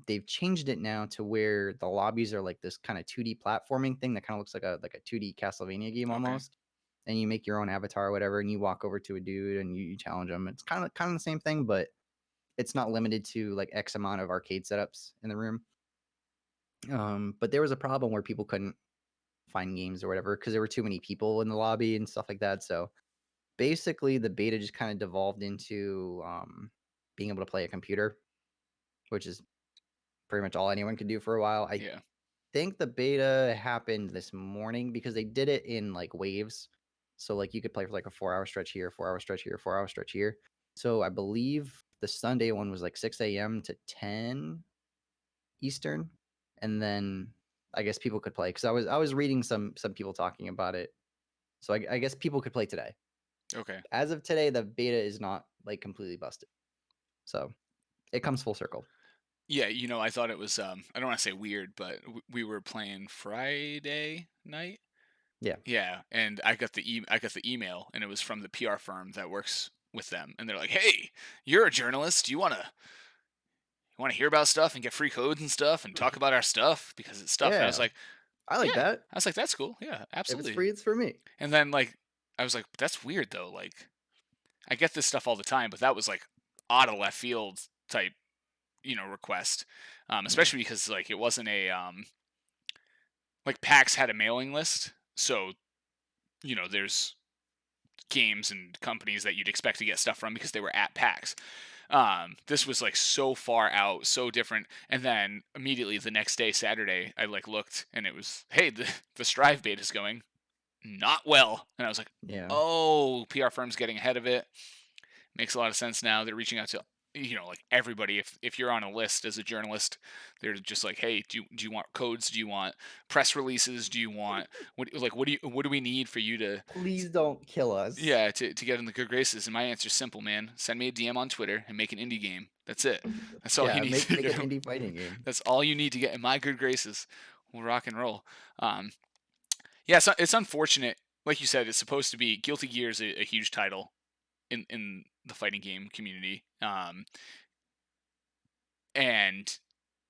They've changed it now to where the lobbies are like this kind of 2D platforming thing that kind of looks like a 2D Castlevania game Okay. almost. And you make your own avatar or whatever, and you walk over to a dude and you challenge him. It's kind of the same thing, but it's not limited to like X amount of arcade setups in the room. But there was a problem where people couldn't find games or whatever because there were too many people in the lobby and stuff like that. So basically, the beta just kind of devolved into being able to play a computer, which is pretty much all anyone could do for a while. I Yeah. think the beta happened this morning because they did it in like waves. So like you could play for like a 4 hour stretch here, 4 hour stretch here, 4 hour stretch here. So I believe the Sunday one was like 6 a.m. to 10 Eastern. And then I guess people could play because I was reading some people talking about it. So I guess people could play today. Okay. As of today, the beta is not like completely busted. So it comes full circle. Yeah, I thought it was I don't want to say weird, but we were playing Friday night. Yeah. Yeah, and I got the email and it was from the PR firm that works with them and they're like, "Hey, you're a journalist. You want to hear about stuff and get free codes and stuff and talk about our stuff because it's stuff." And I was Yeah. like, I like "Yeah." that. I was like, "That's cool. Yeah, If it's absolutely." free, it's for me. And then like I was like, "That's weird though. Like I get this stuff all the time, but that was like out of left field type, request." Yeah. Especially because like it wasn't a like PAX had a mailing list, so there's games and companies that you'd expect to get stuff from because they were at PAX. This was like so far out, so different. And then immediately the next day, Saturday, I like looked and it was, hey, the Strive beta is going not well. And I was like, Yeah. oh, PR firm's getting ahead of it. Makes a lot of sense now. They're reaching out to like everybody, if you're on a list as a journalist, they're just like, hey, do you want codes? Do you want press releases? Do you want what do we need for you to Please don't kill us. yeah, to get in the good graces? And my answer's simple, man. Send me a DM on Twitter and make an indie game. That's it. That's all you Yeah, need make to make an get. indie fighting game. That's all you need to get in my good graces. We'll rock and roll. Um, yeah, it's unfortunate. Like you said, it's supposed to be Guilty Gear is a huge title in the fighting game community. And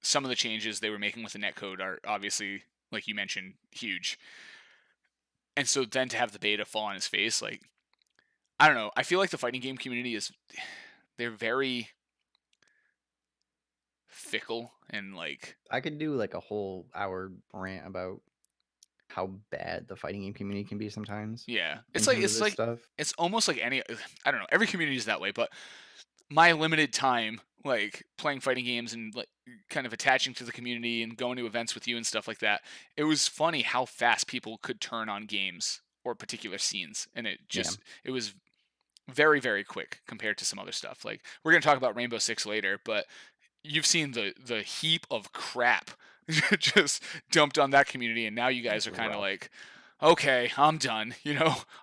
some of the changes they were making with the netcode are obviously, like you mentioned, huge. And so then to have the beta fall on his face, like I don't know. I feel like the fighting game community is they're very fickle and like I could do like a whole hour rant about how bad the fighting game community can be sometimes yeah. in It's like terms of this stuff. it's almost like any I don't know. Every community is that way, but my limited time like playing fighting games and like kind of attaching to the community and going to events with you and stuff like that, it was funny how fast people could turn on games or particular scenes, and Yeah. it was very very quick compared to some other stuff. Like we're going to talk about Rainbow Six later, but you've seen the heap of crap just dumped on that community, and now you guys It's are kind of rough. like, okay, I'm done.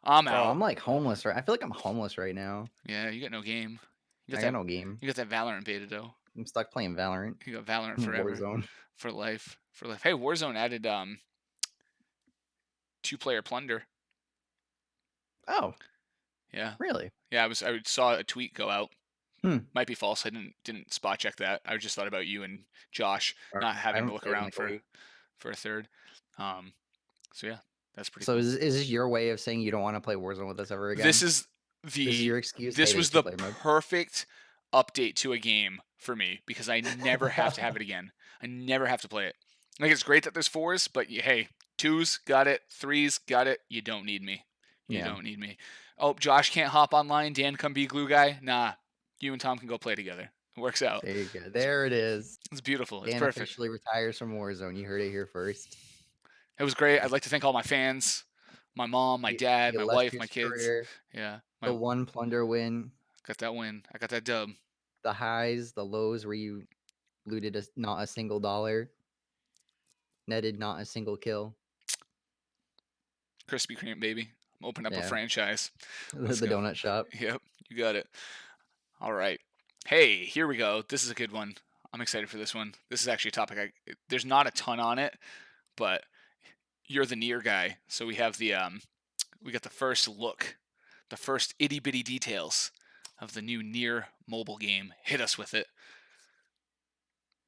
I'm Bro, out. I'm like homeless right I feel like I'm homeless right now. Yeah, you got no game. You got I got that. no game. You got that Valorant beta though. I'm stuck playing Valorant You got Valorant and forever, Warzone. for life, for life. Hey, Warzone added two-player plunder. Oh, Yeah, really? yeah. I saw a tweet go out. Hmm. Might be false. I didn't spot check that. I just thought about you and Josh Alright. not I having to haven't look played in around like a week. for a third. Um, so yeah, that's pretty So cool. is this your way of saying you don't wanna play Warzone with us ever This again? is This is the your excuse? "Hey, this there's was a 2 the player mode." perfect update to a game for me because I never have to have it again. I never have to play it. Like it's great that there's fours, but hey, twos got it, threes got it. You don't need me. You Yeah. don't need me. Oh, Josh can't hop online. Dan, come be glue guy. Nah, you and Tom can go play together. It works out. There you go. It's, There it is. it's beautiful. It's Dan perfect. officially retires from Warzone. You heard it here first. It was great. I'd like to thank all my fans, my mom, my The dad, my wife, my illustrious kids. career, Yeah, the my one plunder win, got that win. I got that dub. the highs, the lows where you looted not a single dollar, netted not a single kill. Krispy Kreme, baby. Open up a Yeah, franchise. the Let's go. donut shop. Yep, you got it. All right. Hey, here we go. This is a good one. I'm excited for this one. This is actually a topic there's not a ton on it, but you're the near guy. So we got the first look, the first itty bitty details of the new near mobile game. Hit us with it.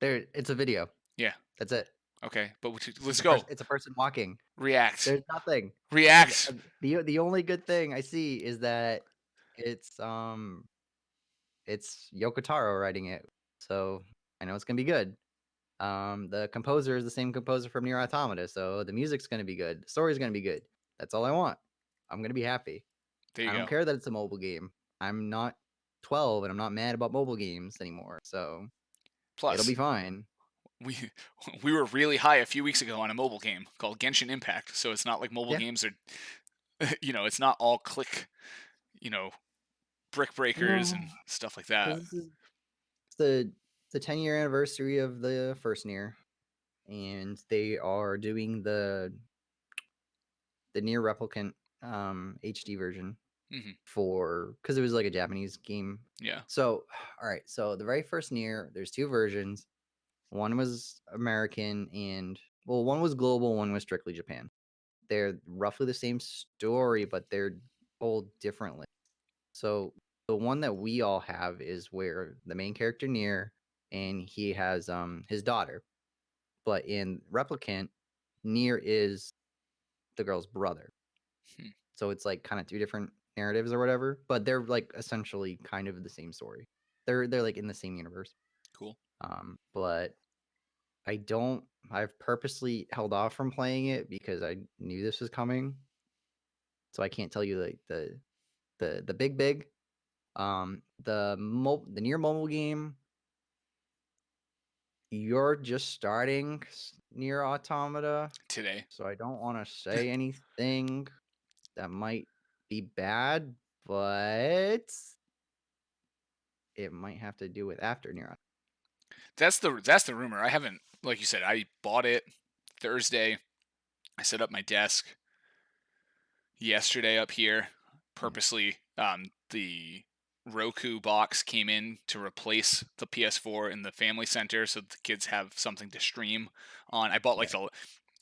There, it's a video. Yeah. That's it. Okay. But It's let's a go. person. It's a person walking. React. There's nothing. React. The only good thing I see is that it's it's Yoko Taro writing it, so I know it's gonna be good. The composer is the same composer from Nier Automata, so the music's gonna be good. The story's gonna be good. That's all I want. I'm gonna be happy. There I you don't go. care that it's a mobile game. I'm not 12 and I'm not mad about mobile games anymore, so it'll be Plus, fine. we we were really high a few weeks ago on a mobile game called Genshin Impact. So it's not like mobile Yeah. games are it's not all click, you know, brick breakers No, and stuff like that. because this is the the 10-year anniversary of the first Nier, and they are doing the Nier Replicant HD version Hmm. for because it was like a Japanese game. Yeah. So, all right, so the very first Nier, there's two versions. One was American and well, one was global, one was strictly Japan. They're roughly the same story, but they're told differently. So the one that we all have is where the main character Nier and he has his daughter. But in Replicant, Nier is the girl's brother. Hmm. So it's like kind of two different narratives or whatever, but they're like essentially kind of the same story. They're like in the same universe. Cool. But I don't I've purposely held off from playing it because I knew this was coming. So I can't tell you like the big. The near mobile game, you're just starting near automata. Today. So I don't want to say anything that might be bad, but it might have to do with after Neuron. That's the rumor. I haven't, like you said, I bought it Thursday. I set up my desk yesterday up here Mm, purposely. The Roku box came in to replace the PS4 in the family center, so the kids have something to stream on. I bought like yeah,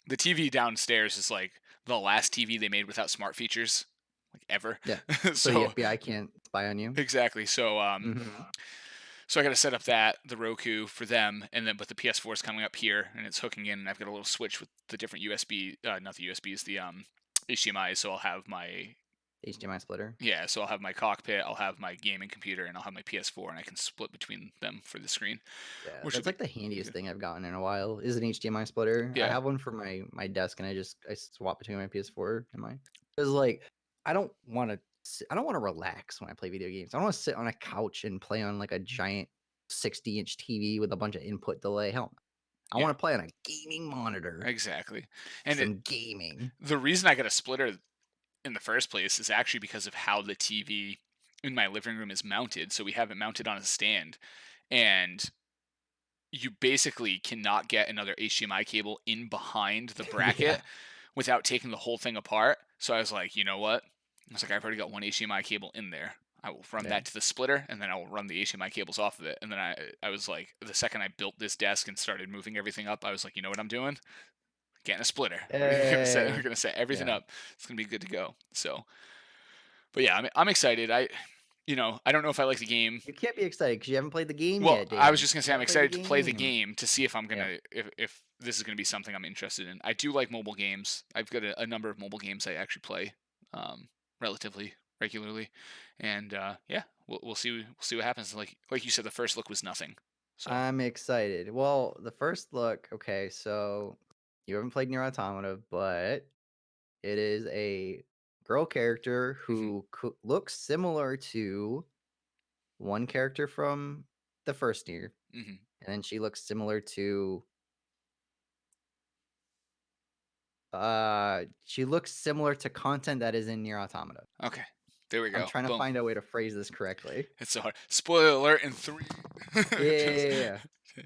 the TV downstairs is like the last TV they made without smart features, like ever. yeah. So the So FBI can't spy on you. exactly. Mhm. So I got to set up the Roku for them, and then but the PS4 is coming up here, and it's hooking in. And I've got a little switch with the different USB, not the USBs, the HDMI. So I'll have my HDMI splitter. yeah, so I'll have my cockpit, I'll have my gaming computer, and I'll have my PS4, and I can split between them for the screen, Yeah, which would that's be like the be handiest good. thing I've gotten in a while is an HDMI splitter. I Yeah, have one for my desk, and I swap between my PS4 and my because like I don't want to relax when I play video games. I don't want to sit on a couch and play on like a giant 60-inch TV with a bunch of input delay. Hell, no. I yeah, want to play on a gaming monitor, exactly. And some gaming. the reason I got a splitter in the first place is actually because of how the TV in my living room is mounted. So we have it mounted on a stand, and you basically cannot get another HDMI cable in behind the Yeah, bracket without taking the whole thing apart. So I was like, you know what? I was like, I've already got one HDMI cable in there. I will run yeah. that to the splitter, and then I will run the HDMI cables off of it. And then I was like, the second I built this desk and started moving everything up, I was like, you know what I'm doing? Getting a splitter. We're Hey, gonna set everything yeah. up. It's gonna be good to go. So, but yeah, I'm excited. I don't know if I like the game. You can't be excited because you haven't played the game Well, yet, I was Dan. just gonna You say I'm gotta play the excited to play the game. game to see if I'm Yeah. gonna if this is gonna be something I'm interested in. I do like mobile games. I've got a number of mobile games I actually play um, relatively regularly, and yeah, we'll see what happens. Like you said, the first look was nothing. So I'm excited. Well, the first look, okay, so you haven't played Nier Automata, but it is a girl character hmm who looks similar to one character from the first Nier, hmm and then she looks similar to content that is in Nier Automata. okay, there we I'm go. trying to Boom. find a way to phrase this correctly. It's so hard. Spoiler alert in three. Yeah, yeah, Just yeah,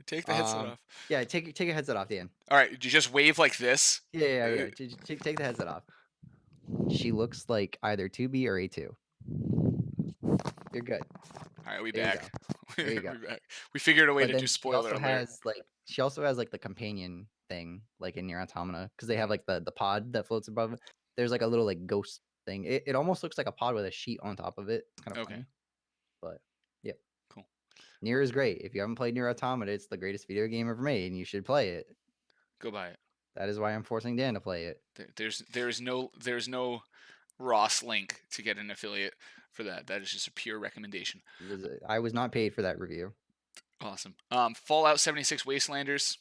take the yeah. headset off. Yeah, take your headset off, Dan. All right, you just wave like this. Yeah, yeah, Uh, yeah. Take the headset off. She looks like either 2B or A2. You're good. All right, we There you go. back. There you go. we back. We figured a way But to then do spoiler alert. she also has like the companion thing, like in Nier Automata, because they have Mhm. like the pod that floats above it. There's like a little like ghost thing. It almost looks like a pod with a sheet on top of it. It's kind of Okay, funny. But yeah. cool. Nier is great. If you haven't played Nier Automata, it's the greatest video game ever made, and you should play it. Go buy it. That is why I'm forcing Dan to play it. There's no Ross link to get an affiliate for that. That is just a pure recommendation. I was not paid for that review. Awesome. Fallout 76 Wastelanders.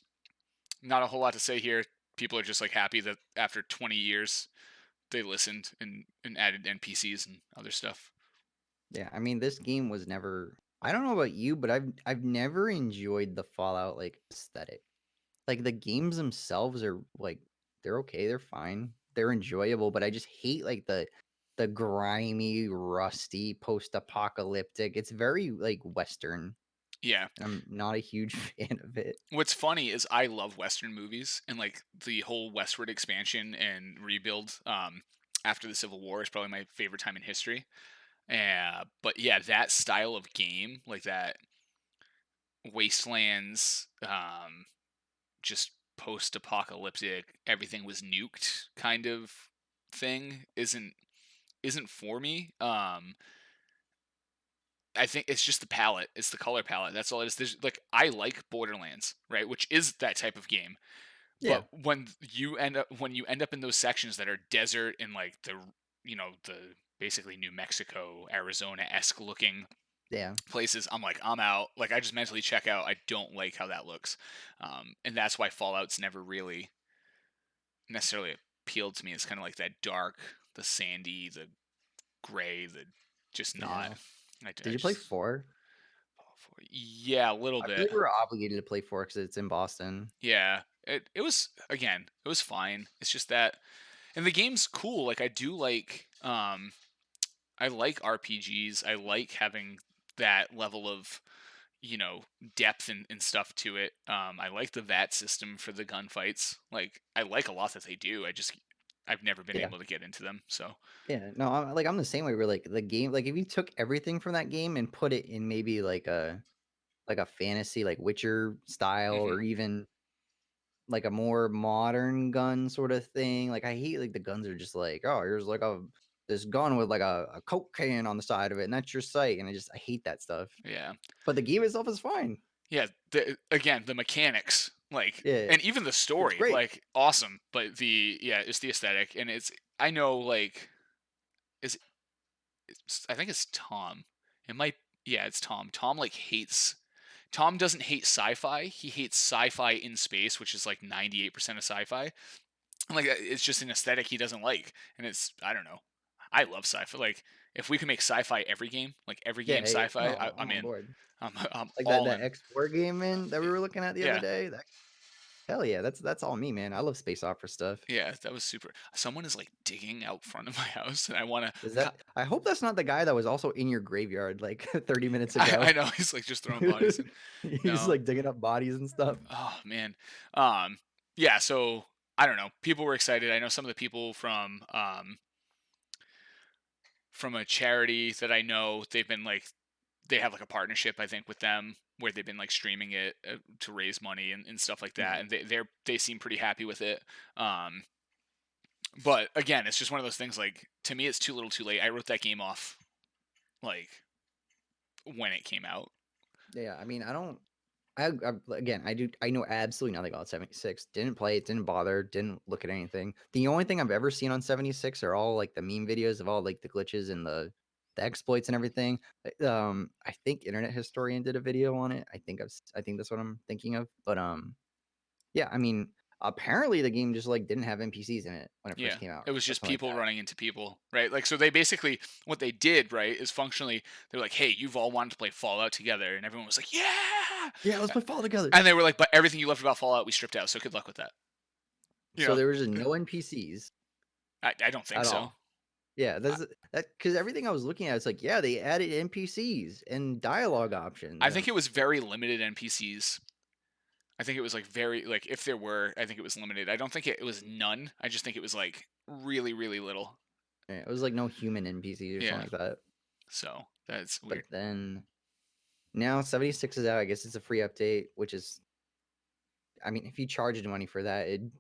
Not a whole lot to say here. People are just like happy that after 20 years they listened and added NPCs and other stuff. Yeah, I mean, this game was never. I don't know about you, but I've never enjoyed the Fallout like aesthetic. Like the games themselves are like they're okay, they're fine, they're enjoyable, but I just hate like the grimy, rusty, post-apocalyptic. It's very like Western, Yeah. and I'm not a huge fan of it. What's funny is I love Western movies and like the whole westward expansion and rebuild after the Civil War is probably my favorite time in history. But yeah, that style of game, like that wastelands, just post-apocalyptic, everything was nuked kind of thing isn't for me. I think it's just the palette, it's the color palette. That's all it is. There's like I like Borderlands, right, which is that type of game. Yeah, But when you end up in those sections that are desert and like the basically New Mexico, Arizona esque looking yeah, places, I'm like, I'm out. Like I just mentally check out. I don't like how that looks, and that's why Fallout's never really necessarily appealed to me. It's kind of like that dark, the sandy, the gray, the just not. yeah. I Did you play just 4? yeah, a little I feel bit. like we're obligated to play 4 because it's in Boston. Yeah, it was again, it was fine. It's just that, and the game's cool. Like I do like I like RPGs. I like having that level of, you know, depth and stuff to it. I like the VAT system for the gunfights. Like, I like a lot that they do. I've never been Yeah. able to get into them. So, Yeah, no, I'm the same way where, like, the game like, if you took everything from that game and put it in maybe, like, a fantasy, like, Witcher style hmm or even, like, a more modern gun sorta thing, like, I hate, like, the guns are just like, "Oh, here's, like, this gun with, like, a Coke can on the side of it, and that's your sight," and I hate that stuff. yeah, But the game itself is fine. yeah. Again, the mechanics, like, Yeah, and even the it's story, great. like, awesome. But it's the aesthetic, and it's I know like is I think it's Tom. It might yeah, it's Tom. Tom doesn't hate sci-fi. He hates sci-fi in space, which is like 98% of sci-fi. Like it's just an aesthetic he doesn't like, and it's I don't know. I love sci-fi. Like if we can make sci-fi every game, like every Yeah, game hey, sci-fi, no, I'm I'm on in. board. I'm Like, that all that in. X4 game, man, that we were looking at the other Yeah, day, that hell yeah, that's all me, man. I love space opera stuff. yeah, that was super. Someone is like digging out front of my house, and I want Is to. that I hope that's not the guy that was also in your graveyard, like, 30 minutes I ago. know he's like just throwing bodies in. He's, No, like, digging up bodies and stuff. oh man, um, yeah. So I don't know. People were excited. I know some of the people from a charity that I know. They've been like they have like a partnership I think with them where they've been like streaming it to raise money and stuff like that, Yeah. and they seem pretty happy with it. Um, but again, it's just one of those things. Like to me, it's too little, too late. I wrote that game off like when it came out. Yeah, I mean, I don't again, I know absolutely nothing about 76. Didn't play it, didn't bother, didn't look at anything. The only thing I've ever seen on 76 are all, like, the meme videos of all, like, the glitches and the exploits and everything. I think Internet Historian did a video on it. I think that's what I'm thinking of, but, yeah, I mean, apparently the game just, like, didn't have NPCs in it when it first Yeah. came out It or was just something like people that. running into people, right? Like, so they basically, what they did, right, is functionally, they're like, hey, you've all wanted to play Fallout together. And everyone was like, yeah. Yeah, let's play Fall together. And they were like, but everything you loved about Fallout, we stripped out. So good luck with that. You So know, there was just no NPCs I don't think at so. all. Yeah, I, that because everything I was looking at, it's like, yeah, they added NPCs and dialogue options, I and think it was very limited NPCs. I think it was like very, like, if there were, I think it was limited. I don't think it was none. I just think it was like really, really little. yeah, it was like no human NPCs or Yeah. something like that. So that's But weird. then now 76 is out. I guess it's a free update, which is, I mean, if you charged money for that, it'd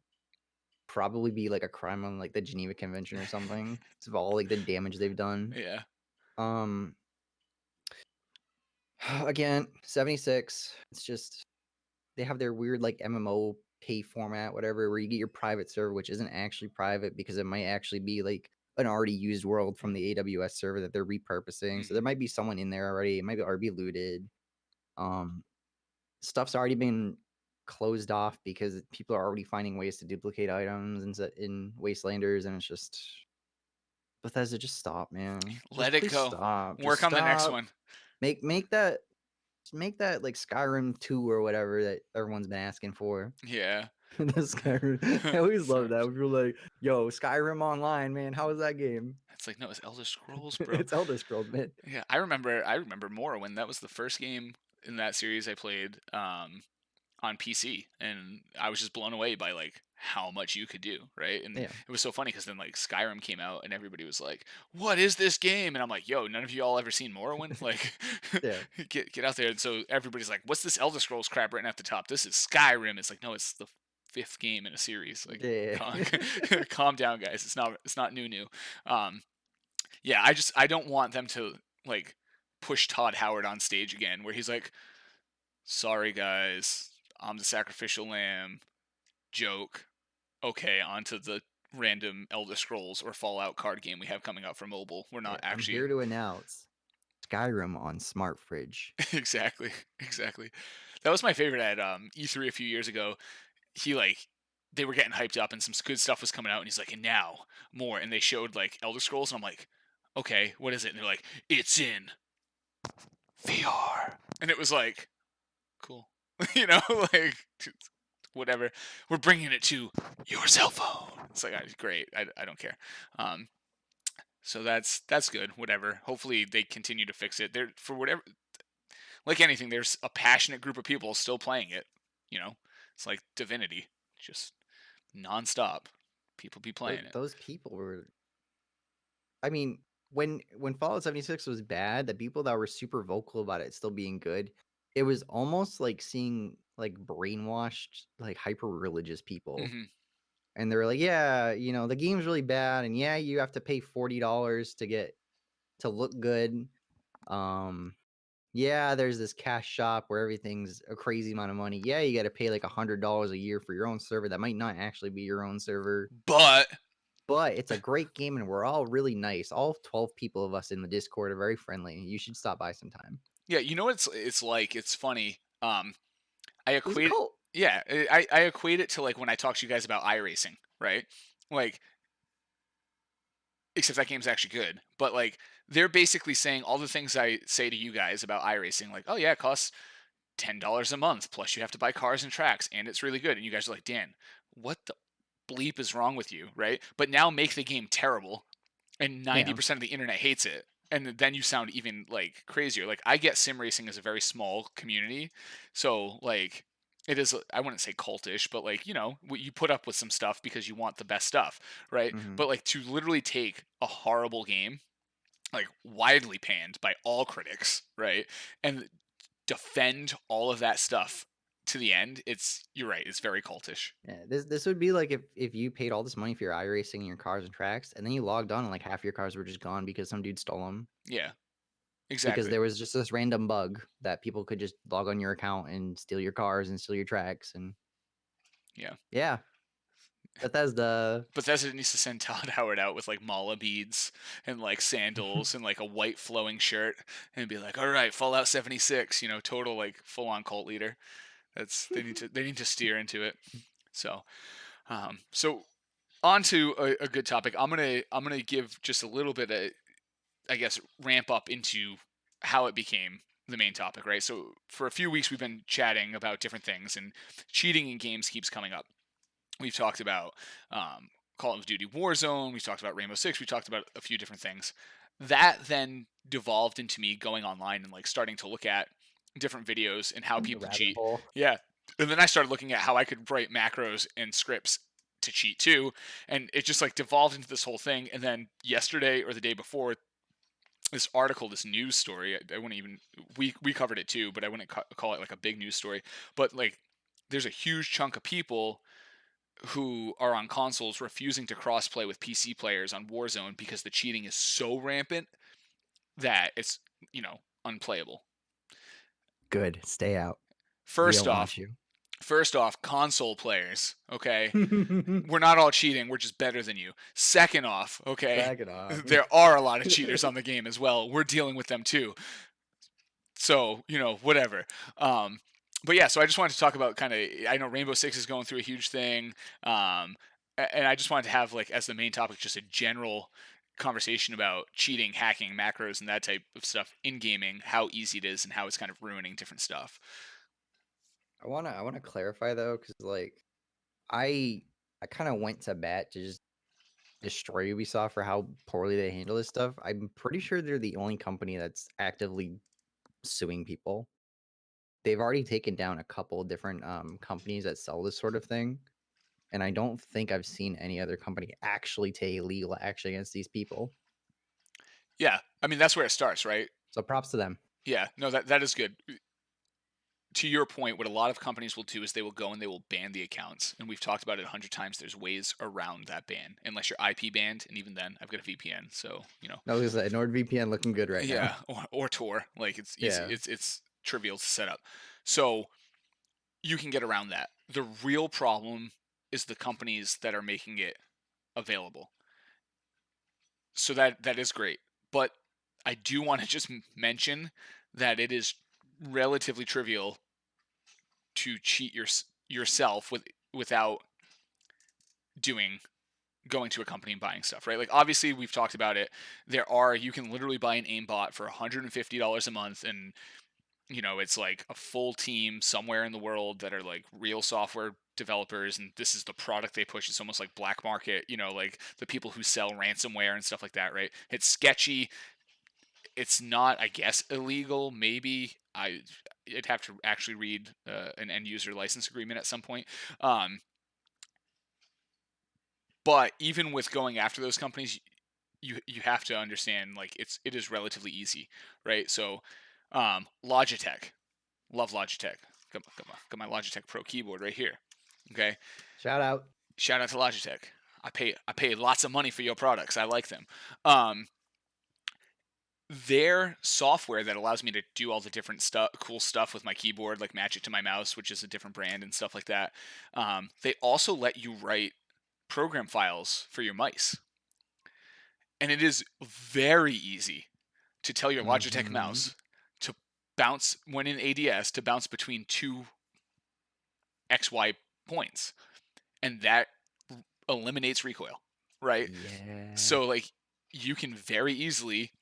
probably be like a crime on like the Geneva Convention or something. It's of all like the damage they've done. Yeah. Um, again, 76. It's just they have their weird like MMO pay format, whatever, where you get your private server, which isn't actually private because it might actually be like an already used world from the AWS server that they're repurposing. So there hmm might be someone in there already. It might be already be looted. Um, Stuff's already been closed off because people are already finding ways to duplicate items in Wastelanders, and it's just Bethesda, just stop, man. Let Just it please go. stop. Just Work on the next stop. one. Make that make that like Skyrim 2 or whatever that everyone's been asking for. Yeah. The Skyrim. I always love Sorry. that. We were like, "Yo, Skyrim Online, man, how was that game?" It's like, no, it's Elder Scrolls, bro. It's Elder Scrolls, man. Yeah, I remember more when that was the first game in that series I played on PC, and I was just blown away by like how much you could do, right? And Yeah, it was so funny because then like Skyrim came out, and everybody was like, "What is this game?" And I'm like, "Yo, none of you all ever seen Morrowind? Like, yeah, get out there!" And so everybody's like, "What's this Elder Scrolls crap written at the top? This is Skyrim." It's like, no, it's the fifth game in a series. Like, yeah. calm, calm down, guys. It's not new. Um, yeah, I don't want them to like push Todd Howard on stage again, where he's like, "Sorry guys, I'm the sacrificial lamb." Joke. Okay, on to the random Elder Scrolls or Fallout card game we have coming out for mobile. We're not Yeah, I'm actually here to announce Skyrim on Smart Fridge. exactly, exactly. That was my favorite at E3 a few years ago. He like they were getting hyped up and some good stuff was coming out, and he's like, and now more, and they showed like Elder Scrolls, and I'm like, okay, what is it? And they're like, it's in VR, and it was like, cool, you know, like whatever. We're bringing it to your cell phone. It's like, great. I don't care. Um, so that's good. Whatever. Hopefully they continue to fix it. They're for whatever. like anything, there's a passionate group of people still playing it. You know, it's like Divinity, just nonstop. People be playing it. Those people were I mean, when Fallout 76 was bad, the people that were super vocal about it still being good, it was almost like seeing, like, brainwashed, like, hyper religious people, Hmm. and they were like, "Yeah, the game's really bad, and yeah, you have to pay $40 to look good. Um, yeah, there's this cash shop where everything's a crazy amount of money. Yeah, you gotta pay, like, $100 a year for your own server that might not actually be your own server, But but it's a great game, and we're all really nice. All 12 people of us in the Discord are very friendly. You should stop by sometime." yeah, you know what it's like. It's funny. I It was a equate cult. yeah, I equate it to like when I talk to you guys about iRacing, right? Like, except that game's actually good. But like they're basically saying all the things I say to you guys about iRacing, like, oh yeah, it costs $10 a month, plus you have to buy cars and tracks, and it's really good. And you guys are like, Dan, what the bleep is wrong with you, right? But now make the game terrible and Yeah. 90% of the internet hates it. And then you sound even like crazier. Like I get sim racing as a very small community. So like it is, I wouldn't say cultish, but like, you put up with some stuff because you want the best stuff, right? Mhm. But like to literally take a horrible game, like widely panned by all critics, right? And defend all of that stuff to the end, you're right, it's very cultish. Yeah, this would be like if you paid all this money for your iRacing and your cars and tracks, and then you logged on and, like, half your cars were just gone because some dude stole them. Yeah, Because exactly. there was just this random bug that people could just log on your account and steal your cars and steal your tracks, and Yeah. yeah, Bethesda. Bethesda needs to send Todd Howard out with like mala beads and like sandals and like a white flowing shirt and be like, "All right, Fallout 76, total like full on cult leader." That's they need to steer into it. So, so on to a good topic. I'm gonna give just a little bit of, I guess, ramp up into how it became the main topic, right? So for a few weeks we've been chatting about different things, and cheating in games keeps coming up. We've talked about um, Call of Duty Warzone. We've talked about Rainbow Six. We talked about a few different things. That then devolved into me going online and like starting to look at different videos and how The people rabbit cheat. hole. Yeah, and then I started looking at how I could write macros and scripts to cheat too, and it just like devolved into this whole thing. And then yesterday or the day before, this article, this news story, I wouldn't even, we covered it too, but I wouldn't call it like a big news story. But like, there's a huge chunk of people who are on consoles refusing to crossplay with PC players on Warzone because the cheating is so rampant that it's, unplayable. Good, stay out. We First don't off, want you. console players, okay? We're not all cheating, we're just better than you. Second off, okay, Back it off. there are a lot of cheaters on the game as well. We're dealing with them too. So, whatever. Um, but yeah, so I just wanted to talk about kind of, I know Rainbow Six is going through a huge thing. And I just wanted to have like as the main topic just a general conversation about cheating, hacking, macros, and that type of stuff in gaming, how easy it is and how it's kind of ruining different stuff. I wanna clarify though, because like, I I kinda went to bat to just destroy Ubisoft for how poorly they handle this stuff. I'm pretty sure they're the only company that's actively suing people. They've already taken down a couple different, companies that sell this sort of thing, and I don't think I've seen any other company actually take legal action against these people. Yeah, I mean that's where it starts, right? So props to them. Yeah, no, that is good. To your point, what a lot of companies will do is they will go and they will ban the accounts. And we've talked about it 100 times. There's ways around that ban, unless you're IP banned. And even then, I've got a VPN. So, No, because NordVPN looking good right now. yeah, or Tor. Like it's easy. Yeah. It's trivial to set up. So you can get around that. The real problem is the companies that are making it available. So that is great. But I do want to just mention that it is relatively trivial to cheat yourself without doing going to a company and buying stuff, right? Like obviously we've talked about it. You can literally buy an aimbot for $150 a month, and it's like a full team somewhere in the world that are like real software developers, and this is the product they push. It's almost like black market, like the people who sell ransomware and stuff like that, right? It's sketchy. It's not, I guess, illegal, maybe. I'd have to actually read an end user license agreement at some point. Um, but even with going after those companies, you have to understand like it is relatively easy, right? So Logitech, love Logitech. Got my Logitech Pro keyboard right here. Okay, Shout out. shout out to Logitech. I pay lots of money for your products. I like them. Um, their software that allows me to do all the different stuff, cool stuff with my keyboard, like match it to my mouse, which is a different brand and stuff like that. They also let you write program files for your mice, and it is very easy to tell your Logitech Mhm. mouse to bounce when in ADS to bounce between two XY points, and that eliminates recoil, right? Yeah. So like you can very easily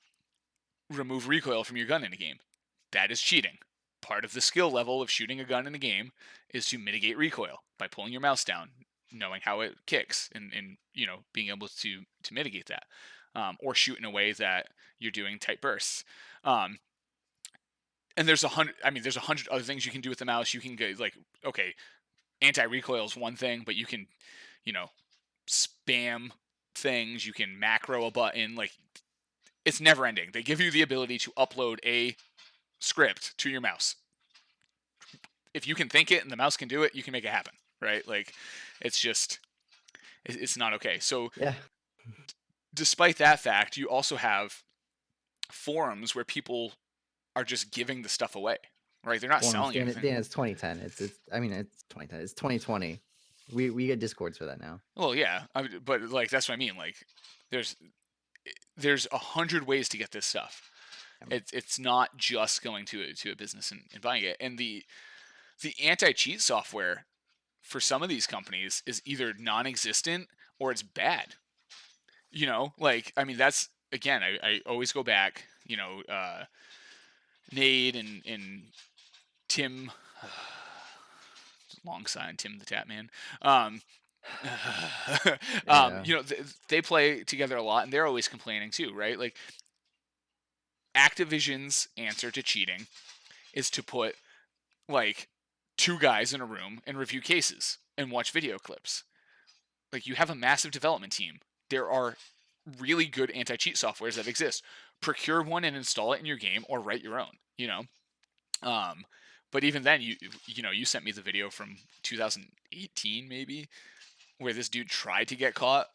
remove recoil from your gun in a game. That is cheating. Part of the skill level of shooting a gun in a game is to mitigate recoil by pulling your mouse down, knowing how it kicks, and being able to mitigate that, or shoot in a way that you're doing tight bursts. Um, and there's a hundred. I mean, there's 100 other things you can do with the mouse. You can go like, okay, anti recoil is one thing, but you can, you know, spam things. You can macro a button. Like it's never ending. They give you the ability to upload a script to your mouse. If you can think it and the mouse can do it, you can make it happen, right? Like it's just it's not okay. So Yeah. despite that fact, you also have forums where people are just giving the stuff away, right? They're not Forums. selling Dan, anything. Dan, it's 2010. It's I mean it's 2010. It's 2020. We get discords for that now. Well, yeah, but like that's what I mean. Like there's there's 100 ways to get this stuff. It's not just going to a business and buying it. And the anti cheat software for some of these companies is either non-existent or it's bad. Like I mean that's again I always go back. Nate and Tim, long sign Tim the Tap Man. Um, Yeah. they play together a lot, and they're always complaining too, right? Like Activision's answer to cheating is to put like two guys in a room and review cases and watch video clips. Like you have a massive development team. There are really good anti-cheat softwares that exist. Procure one and install it in your game, or write your own. Um, but even then, you sent me the video from 2018 maybe where this dude tried to get caught.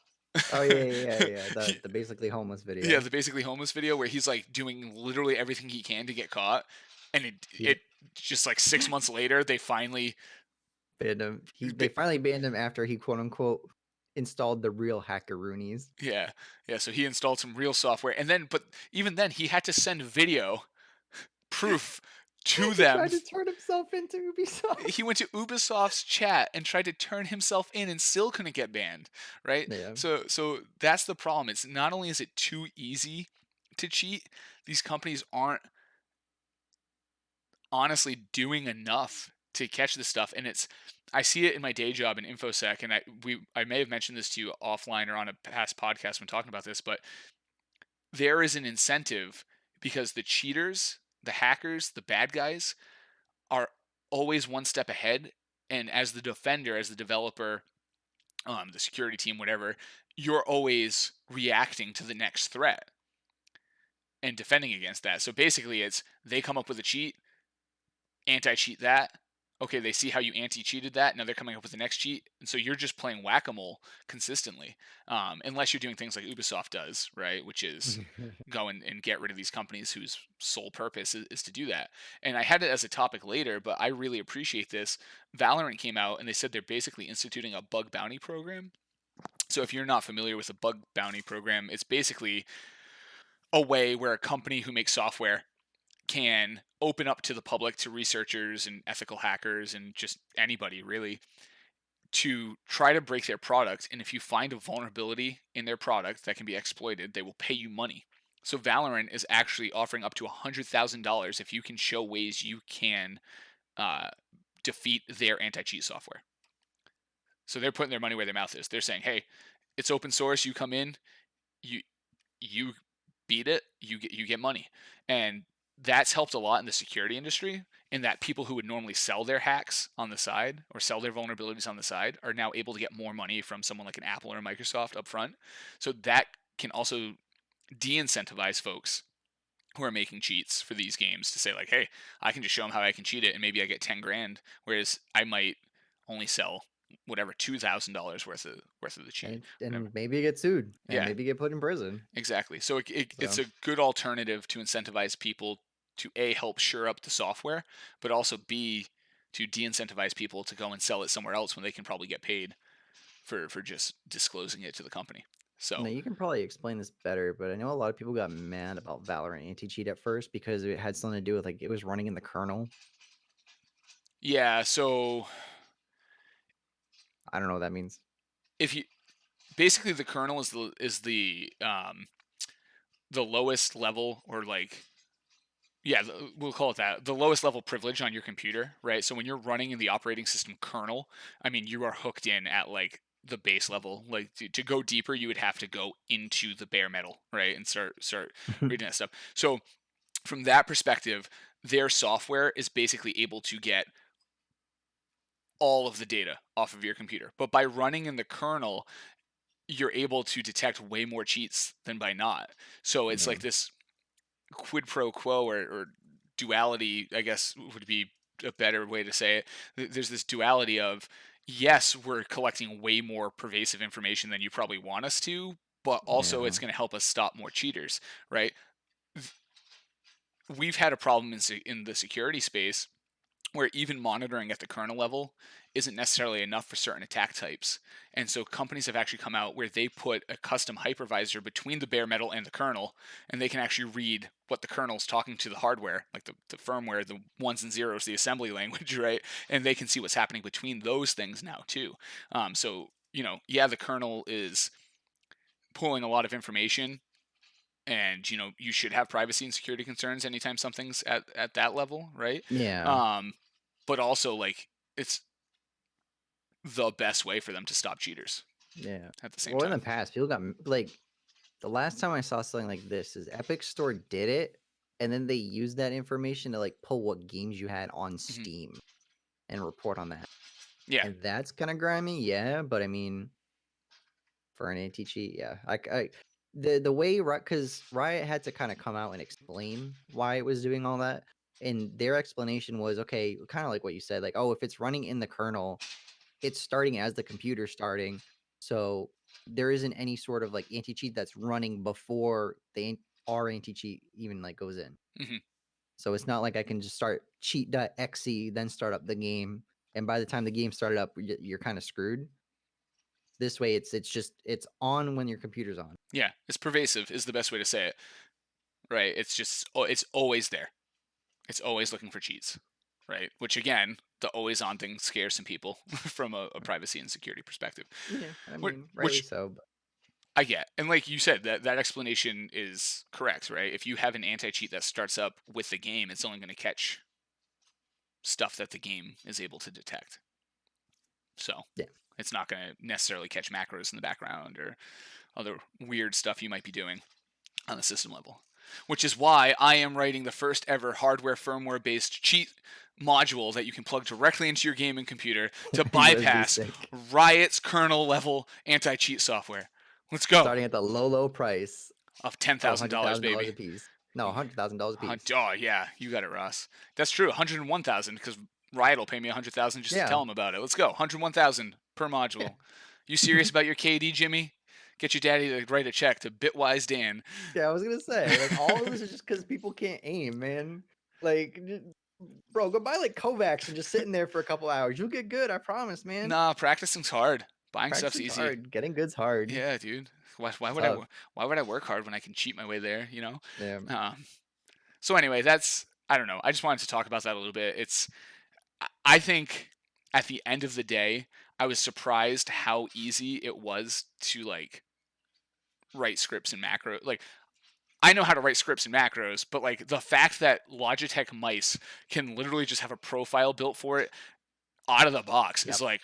Oh yeah, yeah, yeah, yeah. He- The basically homeless yeah, video. the basically homeless video where he's like doing literally everything he can to get caught, and it He just like 6 months later they finally banned him. They finally banned him after he quote unquote installed the real hackeroonies. yeah, yeah. So he installed some real software, and then but even then he had to send video proof to He them. tried to turn himself into Ubisoft. He went to Ubisoft's chat and tried to turn himself in and still couldn't get banned, right? Yeah. So that's the problem. It's not only is it too easy to cheat, these companies aren't honestly doing enough to catch this stuff. And I see it in my day job in infosec, and I may have mentioned this to you offline or on a past podcast when talking about this, but there is an incentive because the cheaters, the hackers, the bad guys are always one step ahead. And as the defender, as the developer, the security team, whatever, you're always reacting to the next threat and defending against that. So basically, it's they come up with a cheat, anti-cheat that. Okay, they see how you anti-cheated that. Now they're coming up with the next cheat, and so you're just playing whack-a-mole consistently, unless you're doing things like Ubisoft does, right? Which is go and get rid of these companies whose sole purpose is to do that. And I had it as a topic later, but I really appreciate this. Valorant came out and they said they're basically instituting a bug bounty program. So if you're not familiar with a bug bounty program, it's basically a way where a company who makes software can open up to the public, to researchers and ethical hackers and just anybody really, to try to break their product. And if you find a vulnerability in their product that can be exploited, they will pay you money. So Valorant is actually offering up to $100,000 if you can show ways you can uh, defeat their anti-cheat software. So they're putting their money where their mouth is. They're saying, "Hey, it's open source. You come in, you you beat it, you get money." And that's helped a lot in the security industry, in that people who would normally sell their hacks on the side or sell their vulnerabilities on the side are now able to get more money from someone like an Apple or a Microsoft up front. So that can also de-incentivize folks who are making cheats for these games to say like, hey, I can just show them how I can cheat it and maybe I get 10 grand, whereas I might only sell whatever $2,000 worth of the cheat, whatever. and maybe you get sued and Yeah, maybe get put in prison. exactly. So it's So a good alternative to incentivize people to A, help shore up the software, but also B, to de-incentivize people to go and sell it somewhere else when they can probably get paid for just disclosing it to the company. now So you can probably explain this better, but I know a lot of people got mad about Valorant anti-cheat at first because it had something to do with like it was running in the kernel. yeah, so I don't know what that means. if you basically the kernel is the lowest level, or like, yeah, we'll call it that, the lowest level privilege on your computer, right? So when you're running in the operating system kernel, I mean, you are hooked in at like the base level. Like to go deeper, you would have to go into the bare metal, right, and start reading that stuff. So from that perspective, their software is basically able to get all of the data off of your computer. But by running in the kernel, you're able to detect way more cheats than by not. So it's Yeah. like this quid pro quo, or duality, I guess would be a better way to say it. There's this duality of, yes, we're collecting way more pervasive information than you probably want us to, but also Yeah. it's going to help us stop more cheaters, right? We've had a problem in the security space where even monitoring at the kernel level isn't necessarily enough for certain attack types. And so companies have actually come out where they put a custom hypervisor between the bare metal and the kernel, and they can actually read what the kernel's talking to the hardware, like the firmware, the ones and zeros, the assembly language, right? And they can see what's happening between those things now too. So, yeah, the kernel is pulling a lot of information, and you should have privacy and security concerns anytime something's at that level, right? Yeah. um but also, like, it's the best way for them to stop cheaters Yeah. at the same Well, in the time. past, people got like the last time I saw something like this is Epic Store did it, and then they used that information to like pull what games you had on Hmm. Steam and report on that. Yeah. And that's kind of grimy, yeah. But I mean, for an anti-cheat, yeah. The way because Riot had to kind of come out and explain why it was doing all that, and their explanation was okay, kind of like what you said, like, oh, if it's running in the kernel, it's starting as the computer starting, so there isn't any sort of like anti-cheat that's running before our anti-cheat even like goes in. Hmm. So it's not like I can just start cheat.exe, then start up the game, and by the time the game started up, you're kind of screwed. This way, it's on when your computer's on. Yeah, it's pervasive is the best way to say it, right? It's just, it's always there. It's always looking for cheats, right? Which, again, the always on thing scares some people from a privacy and security perspective. Yeah, I which, mean, rightly which so. But I get. And like you said, that explanation is correct, right? If you have an anti-cheat that starts up with the game, it's only going to catch stuff that the game is able to detect. So yeah, it's not going to necessarily catch macros in the background or other weird stuff you might be doing on the system level. Which is why I am writing the first ever hardware firmware based cheat module that you can plug directly into your gaming computer to USB bypass stick, Riot's kernel level anti cheat software. Let's go. starting at the low price Of ten of thousand hundred dollars, thousand dollars baby. a piece. No, $100,000 a piece. Oh yeah, you got it, Ross. That's true. 101,000 because Riot will pay me 100,000 just to Yeah, tell them about it. Let's go. 101,000 per yeah, module. You serious about your KD, Jimmy? Get your daddy to write a check to Bitwise Dan. yeah. I was gonna say like all of this is just because people can't aim, man. Like, bro, go buy like Kovacs and just sit in there for a couple hours. You'll get good. I promise, man. Nah, practicing's hard. Buying stuff's Practicing's easy. hard. Getting good's hard. Yeah, dude. Why It's would I tough. why would I work hard when I can cheat my way there? Yeah, Um, so anyway, that's, I don't know. I just wanted to talk about that a little bit. I think at the end of the day, I was surprised how easy it was to like write scripts and macro. Like, I know how to write scripts and macros, but like the fact that Logitech mice can literally just have a profile built for it out of the box is yep, like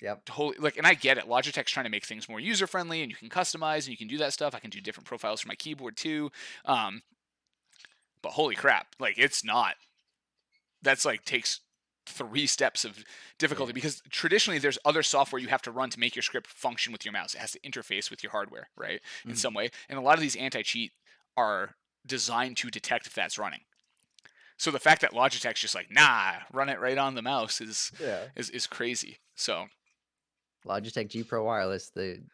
yep. totally, like, and I get it. Logitech's trying to make things more user friendly, and you can customize and you can do that stuff. I can do different profiles for my keyboard too. Um, But holy crap, like it's not. That's like takes 3 steps of difficulty Yeah. because traditionally there's other software you have to run to make your script function with your mouse. It has to interface with your hardware, right? In Mhm. some way. And a lot of these anti-cheat are designed to detect if that's running. So the fact that Logitech's just like, nah, run it right on the mouse Yeah. is crazy. So Logitech G Pro Wireless, the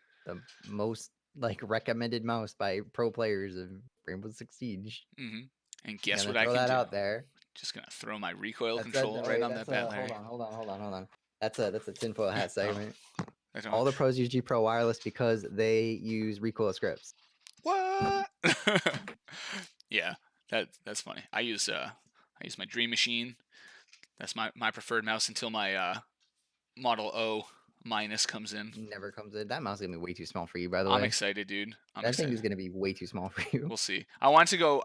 most, like, recommended mouse by pro players of Rainbow Six Siege. hmm and I'm guess gonna what I throw can that do? out there. Just gonna throw my recoil That's a control oh, right wait, on that's that bat, a hold Larry. on, hold on, hold on, hold on. That's a tinfoil hat Oh, segment. I don't. All the pros use G Pro Wireless because they use recoil scripts. What? Yeah, that's funny. I use my Dream Machine. That's my preferred mouse until my Model O minus comes in. Never comes in. That mouse is gonna be way too small for you, by the I'm way. excited, dude. I'm That thing excited. is gonna be way too small for you. We'll see. I wanted to go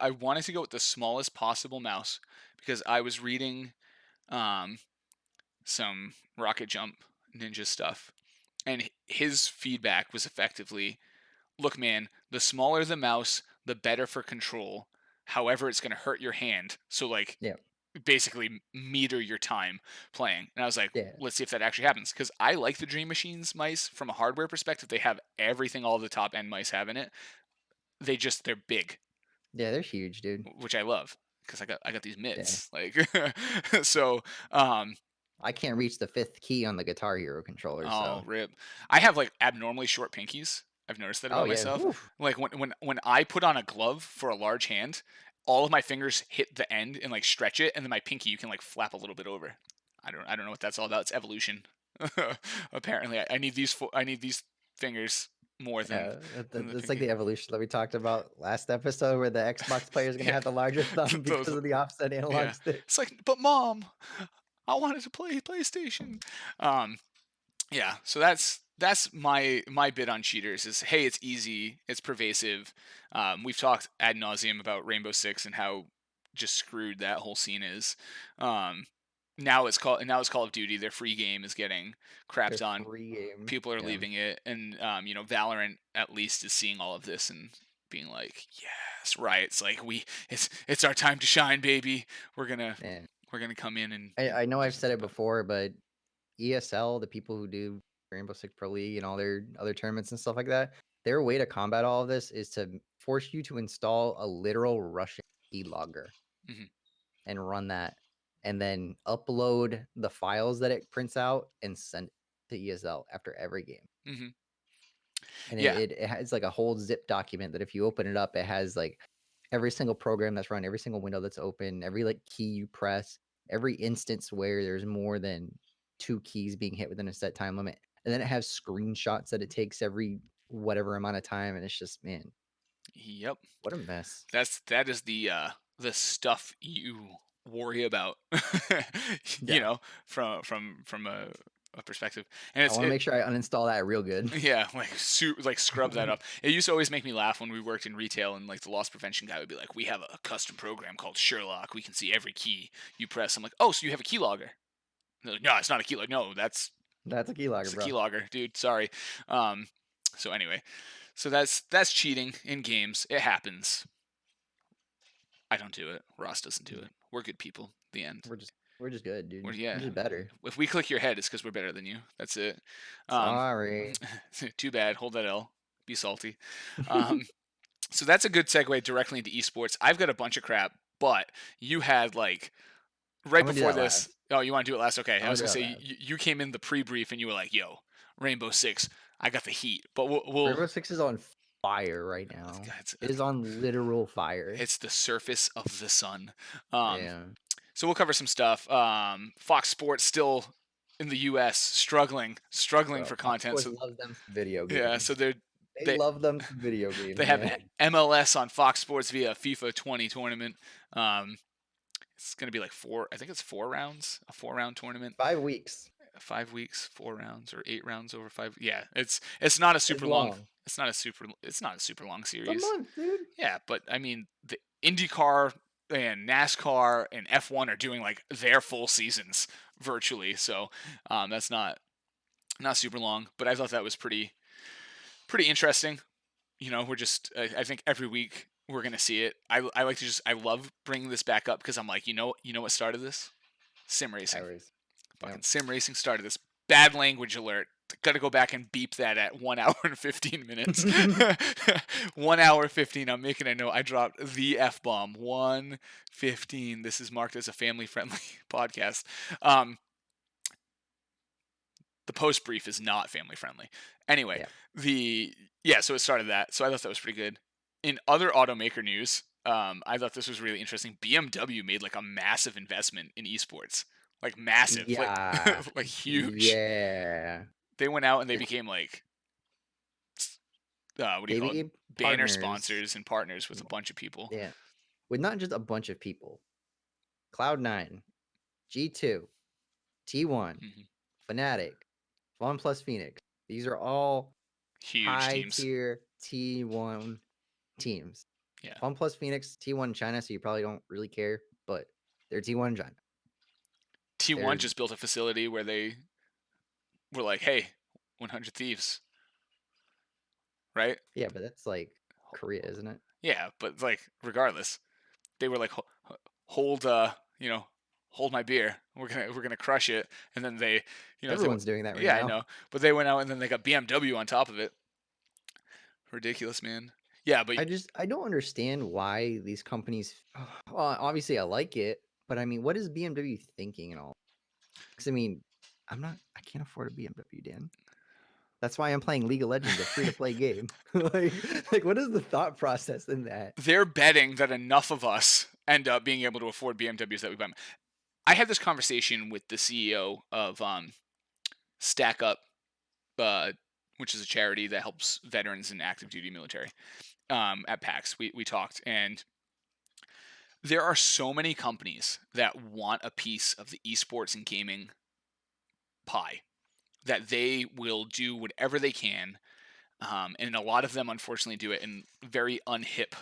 with the smallest possible mouse because I was reading um some Rocket Jump Ninja stuff, and his feedback was effectively, look, man, the smaller the mouse, the better for control. However, it's going to hurt your hand. So, like, Yeah, basically meter your time playing. And I was like, yeah, let's see if that actually happens. Because I like the Dream Machines mice from a hardware perspective. They have everything all the top end mice have in it. They're big, yeah. They're huge, dude. which I love because I got these Yeah, mitts. Like, so um, I can't reach the fifth key on the Guitar Hero controller, oh, so rip. I have like abnormally short pinkies. I've noticed that oh about yeah, myself. oof. Like when I put on a glove for a large hand, all of my fingers hit the end and like stretch it, and then my pinky you can like flap a little bit over. I don't know what that's all about. It's evolution. Apparently, I need I need these fingers more Yeah, than the that's like pinky. the evolution that we talked about last episode, where the Xbox player is gonna Yeah, have the larger thumb those. because of the offset analog Yeah, stick. it's like, but mom, I wanted to play PlayStation. Um, Yeah, so that's my bit on cheaters is, hey, it's easy, it's pervasive. We've talked ad nauseum about Rainbow Six and how just screwed that whole scene is. Um, now it's Call of Duty. Their free game is getting Their crapped on. free game, People are yeah, leaving it, and Valorant at least is seeing all of this and being like, yes, right. It's like it's our time to shine, baby. We're gonna yeah. we're gonna come in and I know do I've said something it about it. before, but ESL, the people who do Rainbow Six Pro League and all their other tournaments and stuff like that, their way to combat all of this is to force you to install a literal Russian keylogger hmm and run that, and then upload the files that it prints out and send it to ESL after every game. hmm And Yeah. it has like a whole zip document that if you open it up, it has like every single program that's run, every single window that's open, every like key you press, every instance where there's more than two keys being hit within a set time limit. And then it has screenshots that it takes every whatever amount of time. And it's just, man, Yep. what a mess. That is the stuff you worry about, you Yeah. know, from a perspective. And I want to make sure I uninstall that real good. yeah, like like scrub that up. It used to always make me laugh when we worked in retail and like the loss prevention guy would be like, "We have a custom program called Sherlock. We can see every key you press." I'm like, "Oh, so you have a keylogger?" They're like, "No, it's not a keylogger. No, That's a keylogger, it's a bro. keylogger, dude. Sorry." Um, so anyway, so that's cheating in games. It happens. I don't do it. Ross doesn't do it. We're good people. The end. We're just good, We're dude. We're yeah. just better. If we click your head, it's because we're better than you. That's it. Um, Sorry. too bad. Hold that L. Be salty. Um, so that's a good segue directly into esports. I've got a bunch of crap, but you had like right I'm gonna do before that this. last. Oh, you want to do it last? Okay. I'm I gonna was do gonna that say last. you came in the pre-brief and you were like, "Yo, Rainbow Six, I got the heat." But we'll Rainbow Six is on fire right now. it's, It is on literal fire. it's the surface of the sun. Um, Yeah. So we'll cover some stuff. Fox Sports still in the U.S. struggling Bro, for Fox content. Sports So loves them some video yeah, so games. They they love them some video they games, have man. MLS on Fox Sports via FIFA 20 tournament. Um, it's gonna be like four. I think it's 4 rounds, a 4 round tournament. 5 weeks. 5 weeks, 4 rounds, or 8 rounds over five. Yeah, it's not a It's super long. long. It's not a super long It's a series. month, dude. Yeah, but I mean, the IndyCar and NASCAR and F1 are doing like their full seasons virtually, so that's not super long. But I thought that was pretty interesting. We're just I think every week we're gonna see it. I like to just I love bringing this back up because I'm like, you know what started this? Sim racing. Iris. Fucking Yep. sim racing started this. Bad language alert. Got to go back and beep that at 1 hour and 15 minutes. 1 hour 15. I'm making a note. I dropped the F bomb. 1:15. This is marked as a family friendly podcast. Um, the post brief is not family friendly. Anyway, Yeah. the yeah, so it started that. So I thought that was pretty good. In other automaker news, I thought this was really interesting. BMW made like a massive investment in esports, like massive, like Yeah. like huge. Yeah. They went out and they It became like what do you they call it? became Banner partners. sponsors and partners with a bunch of people. Yeah. With not just a bunch of people. Cloud9, G2, T1, Hmm. Fnatic, OnePlus Phoenix. These are all Huge high teams. tier T1 teams. Yeah. OnePlus Phoenix, T1 China, so you probably don't really care, but they're T1 China. T1 They're just built a facility where they were like, hey, 100 Thieves, right? yeah, but that's like Korea, isn't it? Yeah, but like regardless, they were like, hold, hold my beer. We're gonna crush it. And then they, Everyone's doing that right yeah, I now. know, but they went out and then they got BMW on top of it. Ridiculous, man. Yeah, but I don't understand why these companies. Well, obviously I like it, but I mean, what is BMW thinking and all? Because I mean, I can't afford a BMW, Dan. That's why I'm playing League of Legends, a free to play game. like, what is the thought process in that? they're betting that enough of us end up being able to afford BMWs that we buy. I had this conversation with the CEO of Stack Up, uh, which is a charity that helps veterans and active duty military. At PAX, we talked, and there are so many companies that want a piece of the esports and gaming pie that they will do whatever they can, and a lot of them unfortunately do it in very unhip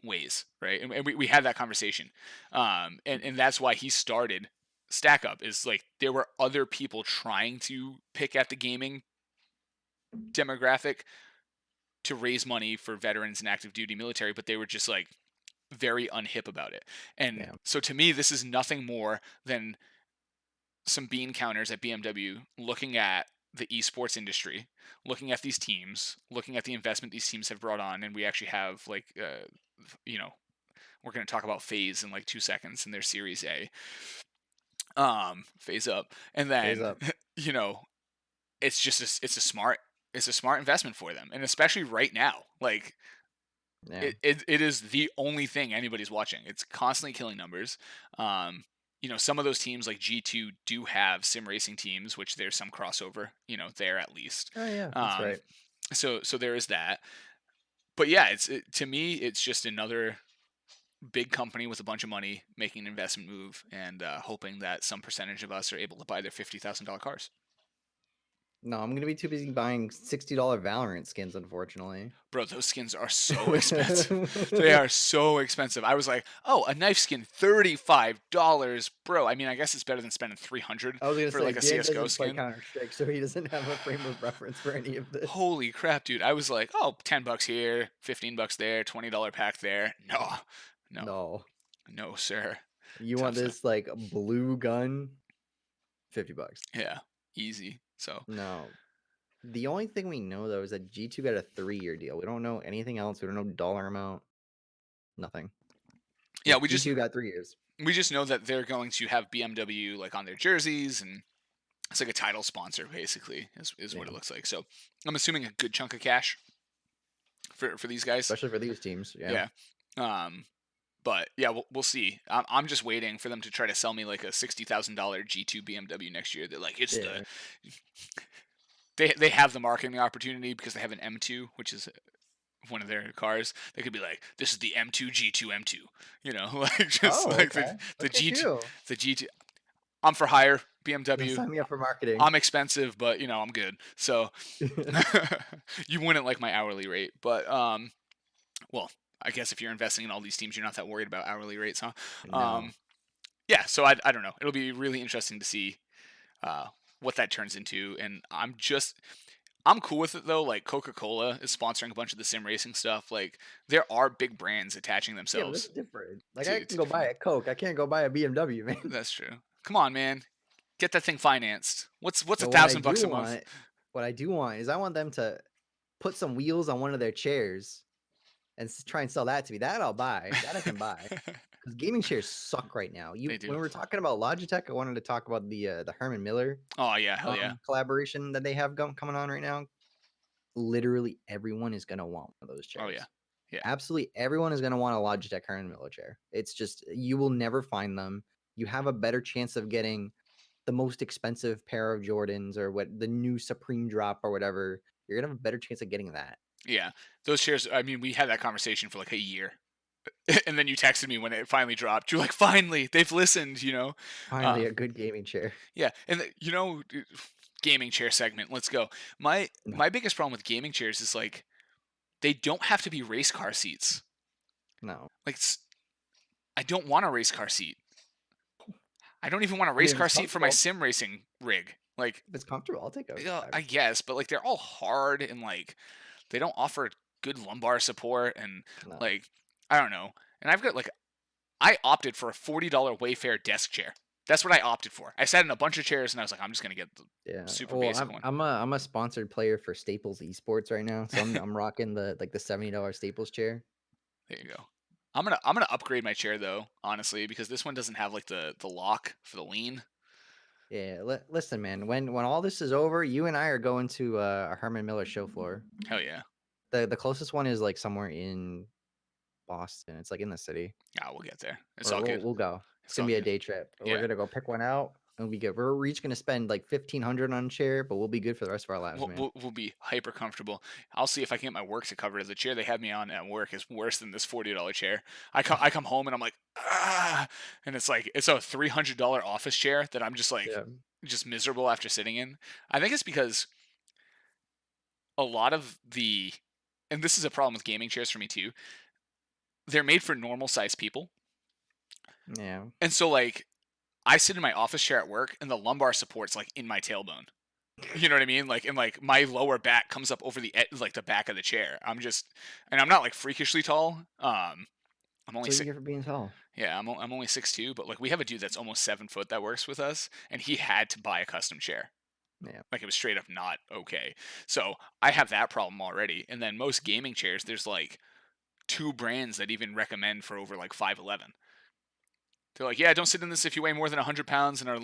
ways, right? And we had that conversation, and that's why he started Stack Up. Is like there were other people trying to pick at the gaming demographic to raise money for veterans and active duty military, but they were just like very unhip about it. And Yeah. so to me, this is nothing more than some bean counters at BMW looking at the esports industry, looking at these teams, looking at the investment these teams have brought on, and we actually have like, you know, we're going to talk about Phase in like 2 seconds in their Series A, Phase Up, and Phase then up. you know, it's a smart investment for them, and especially right now, like Yeah. it is the only thing anybody's watching. It's constantly killing numbers. Um, some of those teams like G2 do have sim racing teams, which there's some crossover, there at least. Oh yeah, that's Um, right. so there is that. But yeah, to me, it's just another big company with a bunch of money making an investment move and hoping that some percentage of us are able to buy their $50,000 cars. No, I'm gonna be too busy buying $60 Valorant skins, unfortunately. Bro, those skins are so expensive. They are so expensive. I was like, oh, a knife skin, $35. Bro, I mean, I guess it's better than spending 300 I was gonna for say like a Dan CS:GO doesn't play skin. Counter Strike, so he doesn't have a frame of reference for any of this. Holy crap, dude. I was like, oh, $10 here, $15 there, $20 pack there. No, no, No. no, sir. You want Tough stuff. this like blue gun? $50. Yeah, easy. So, No. The only thing we know though is that G2 got a 3-year deal. We don't know anything else. We don't know dollar amount. Nothing. yeah, Just G2 got 3 years. we just know that they're going to have BMW like on their jerseys, and it's like a title sponsor basically is what Yeah. it looks like. So, I'm assuming a good chunk of cash for these guys. Especially for these teams. Yeah. Yeah. Um, but yeah, we'll see. I'm just waiting for them to try to sell me like a $60,000 G2 BMW next year. They're like, it's the Yeah. they have the marketing opportunity because they have an M2, which is one of their cars. They could be like, this is the M2 G2 M2, like just Oh, like okay. the Look at G2 you. the G2. I'm for hire Yeah, BMW. sign me up for marketing. I'm expensive, but I'm good. So you wouldn't like my hourly rate, but well, I guess if you're investing in all these teams, you're not that worried about hourly rates, huh? No. Yeah, so I don't know. It'll be really interesting to see what that turns into, and I'm cool with it though. Like Coca-Cola is sponsoring a bunch of the sim racing stuff. Like there are big brands attaching Yeah, but that's themselves different. Like, I to can go buy different. a Coke, I can't go buy a BMW, man. That's true. Come on, man. Get that thing financed. What's a But thousand bucks a month? what I do want is I want them to put some wheels on one of their chairs and try and sell that to me. That I'll buy. That I can buy. Because gaming chairs suck right now. They You do. when we're talking about Logitech, I wanted to talk about the Herman Miller Oh yeah, hell yeah. collaboration that they have coming on right now. Literally everyone is gonna want one of those Oh yeah. chairs. Yeah. Absolutely everyone is gonna want a Logitech Herman Miller chair. It's just you will never find them. You have a better chance of getting the most expensive pair of Jordans or what the new Supreme drop or whatever. You're gonna have a better chance of getting that. Yeah. Those chairs, I mean, we had that conversation for like a year. And then you texted me when it finally dropped. You're like, finally, they've listened, you know? Finally, Um, a good gaming chair. yeah. And gaming chair segment. Let's go. My No, my biggest problem with gaming chairs is like they don't have to be race car seats. no. Like I don't want a race car seat. I don't even want a I mean, race if car it's seat for my comfortable, sim racing rig. Like, I'll take a yeah, back. I guess, but like they're all hard and like they don't offer good lumbar support and No. like I don't know. And I've got like I opted for a $40 Wayfair desk chair. That's what I opted for. I sat in a bunch of chairs and I was like, I'm just gonna get the Yeah. super Well, basic one. I'm a sponsored player for Staples Esports right now, so I'm rocking the $70 Staples chair. There you go. I'm gonna upgrade my chair though, honestly, because this one doesn't have like the lock for the lean. Yeah. Listen, man. When all this is over, you and I are going to a Herman Miller show floor. Hell yeah. The closest one is like somewhere in Boston. It's like in the city. Yeah, we'll get there. It's Or all good. we'll go. It's It's gonna all be a good. day trip. We're Yeah. gonna go pick one out and we get we're each gonna spend like 1,500 on a chair, but we'll be good for the rest of our lives, we'll, man. we'll, we'll be hyper comfortable. I'll see if I can get my work to cover it. The chair they have me on at work is worse than this $40 chair. I come home and I'm like, ah, and it's like it's a $300 office chair that I'm just like Yeah. just miserable after sitting in. I think it's because a lot of the, and this is a problem with gaming chairs for me too. They're made for normal sized people, Yeah. and so like I sit in my office chair at work, and the lumbar support's like in my tailbone. You know what I mean? Like, and like my lower back comes up over like the back of the chair. And I'm not like freakishly tall. I'm That's only what you six. get for being tall. Yeah, I'm only 6'2", but like we have a dude that's almost 7 foot that works with us, and he had to buy a custom chair. Yeah. Like it was straight up not okay. So I have that problem already. And then most gaming chairs, there's like two brands that even recommend for over like 5'11". They're like, yeah, don't sit in this if you weigh more than 100 pounds and are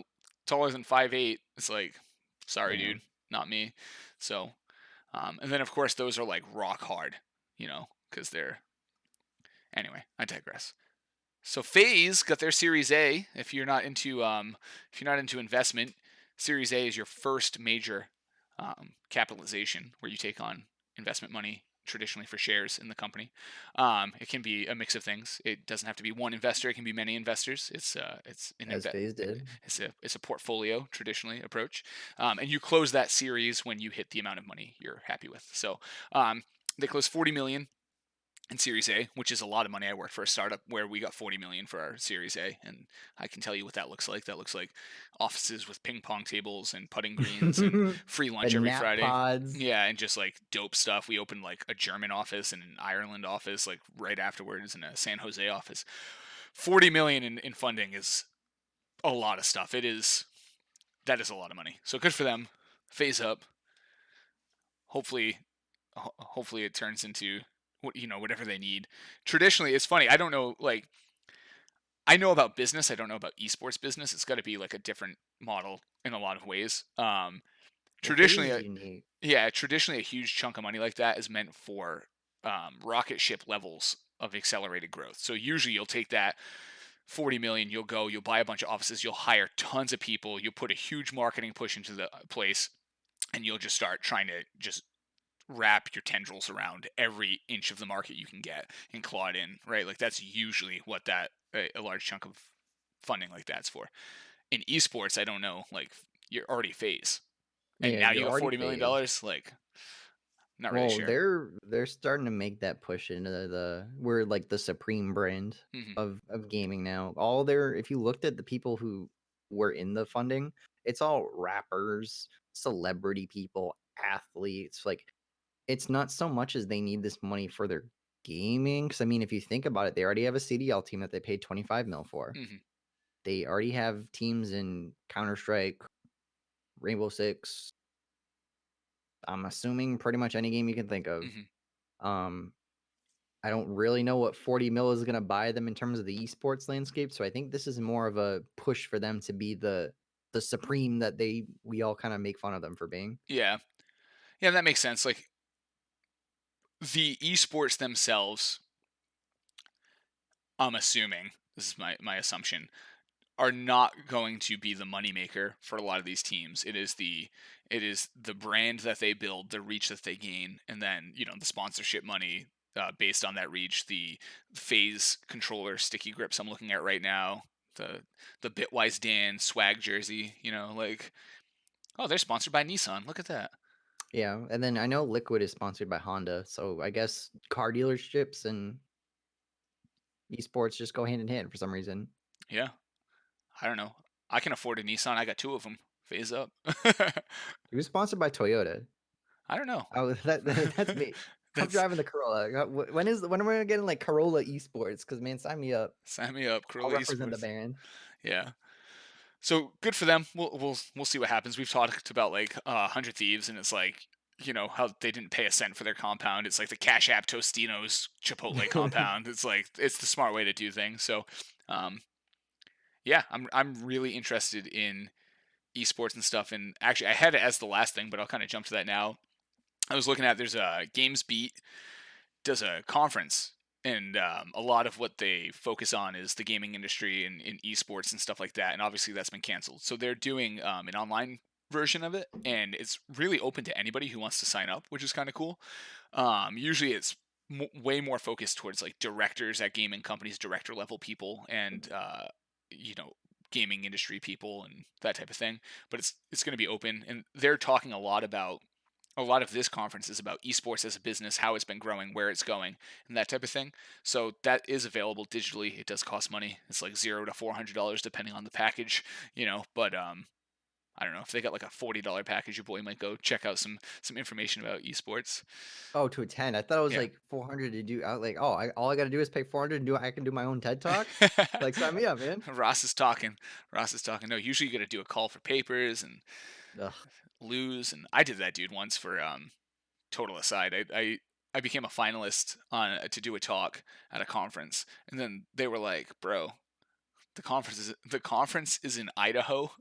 taller than 5'8". It's like, sorry, Yeah. dude, not me. So, and then of course those are like rock hard, because they're anyway. I digress. So Phase got their Series A. If you're not into investment, Series A is your first major capitalization where you take on investment money traditionally for shares in the company. It can be a mix of things. It doesn't have to be one investor. It can be many investors. As FaZe did. It's a portfolio traditionally approach, and you close that series when you hit the amount of money you're happy with. So they closed 40 million in Series A, which is a lot of money. I worked for a startup where we got 40 million for our Series A, and I can tell you what that looks like. That looks like offices with ping pong tables and putting greens and free lunch And every nap Friday. pods. Yeah, and just like dope stuff. We opened like a German office and an Ireland office like right afterwards, and a San Jose office. 40 million in funding is a lot of stuff. That is a lot of money. So good for them. Phase up. Hopefully hopefully it turns into whatever they need. Traditionally, it's funny. I don't know. Like I know about business. I don't know about esports business. It's got to be like a different model in a lot of ways. Well, FaZe Traditionally, is unique. yeah, traditionally a huge chunk of money like that is meant for rocket ship levels of accelerated growth. So usually you'll take that 40 million, you'll buy a bunch of offices, you'll hire tons of people, you'll put a huge marketing push into the place, and you'll just start trying to just wrap your tendrils around every inch of the market you can get and claw it in, right? Like that's usually what that a large chunk of funding like that's for. In esports, I don't know, like you're already phase, and Yeah, now you're you got already FaZe. $40 million. Like, not really Well, sure. they're starting to make that push into we're like the supreme brand Hmm. of gaming now. All their if you looked at the people who were in the funding, it's all rappers, celebrity people, athletes, like, it's not so much as they need this money for their gaming. Because I mean, if you think about it, they already have a CDL team that they paid 25 mil for. Mhm. They already have teams in Counter-Strike, Rainbow Six, I'm assuming pretty much any game you can think of. Mhm. Um, I don't really know what 40 mil is gonna buy them in terms of the esports landscape, so I think this is more of a push for them to be the supreme that we all kinda make fun of them for being. Yeah. Yeah, that makes sense. Like the esports themselves, I'm assuming, this is my assumption, are not going to be the moneymaker for a lot of these teams. It is the brand that they build, the reach that they gain, and then the sponsorship money based on that reach. The phase controller sticky grips I'm looking at right now, the Bitwise Dan swag jersey. Like, oh, they're sponsored by Nissan. Look at that. Yeah, and then I know Liquid is sponsored by Honda, so I guess car dealerships and esports just go hand in hand for some reason. Yeah, I don't know. I can afford a Nissan. I got two of them. Phase up. Who's sponsored by Toyota? I don't know. Oh, that's me. I'm That's driving the Corolla. When am I getting, like, Corolla esports? Because man, sign me up. sign me up, I'll Corolla represent the Esports. band. Yeah. So good for them. We'll see what happens. We've talked about like 100 Thieves, and it's like how they didn't pay a cent for their compound. It's like the Cash App Tostinos Chipotle compound. It's like it's the smart way to do things. So, um, yeah, I'm really interested in esports and stuff. And actually, I had it as the last thing, but I'll kind of jump to that now. I was looking at there's a Games Beat does a conference, and a lot of what they focus on is the gaming industry and esports and stuff like that. And obviously, that's been canceled. So they're doing an online version of it, and it's really open to anybody who wants to sign up, which is kind of cool. Usually, it's way more focused towards like directors at gaming companies, director level people, and you know gaming industry people and that type of thing. But it's going to be open, and they're talking a lot of this conference is about esports as a business, how it's been growing, where it's going, and that type of thing. So that is available digitally. It does cost money. It's like $0 to $400 depending on the package. But I don't know if they got like a $40 package, your boy might go check out some information about esports. Oh, to attend. I thought it was Yeah. like 400 to do. I was like, oh, all I gotta do is pay 400 and I can do my own TED talk. Like, sign me up, man. Ross is talking. Ross is talking. No, usually you got to do a call for papers and Ugh. lose. And I did that, dude, once for total aside, I became a finalist on to do a talk at a conference, and then they were like, "Bro, the conference is in Idaho,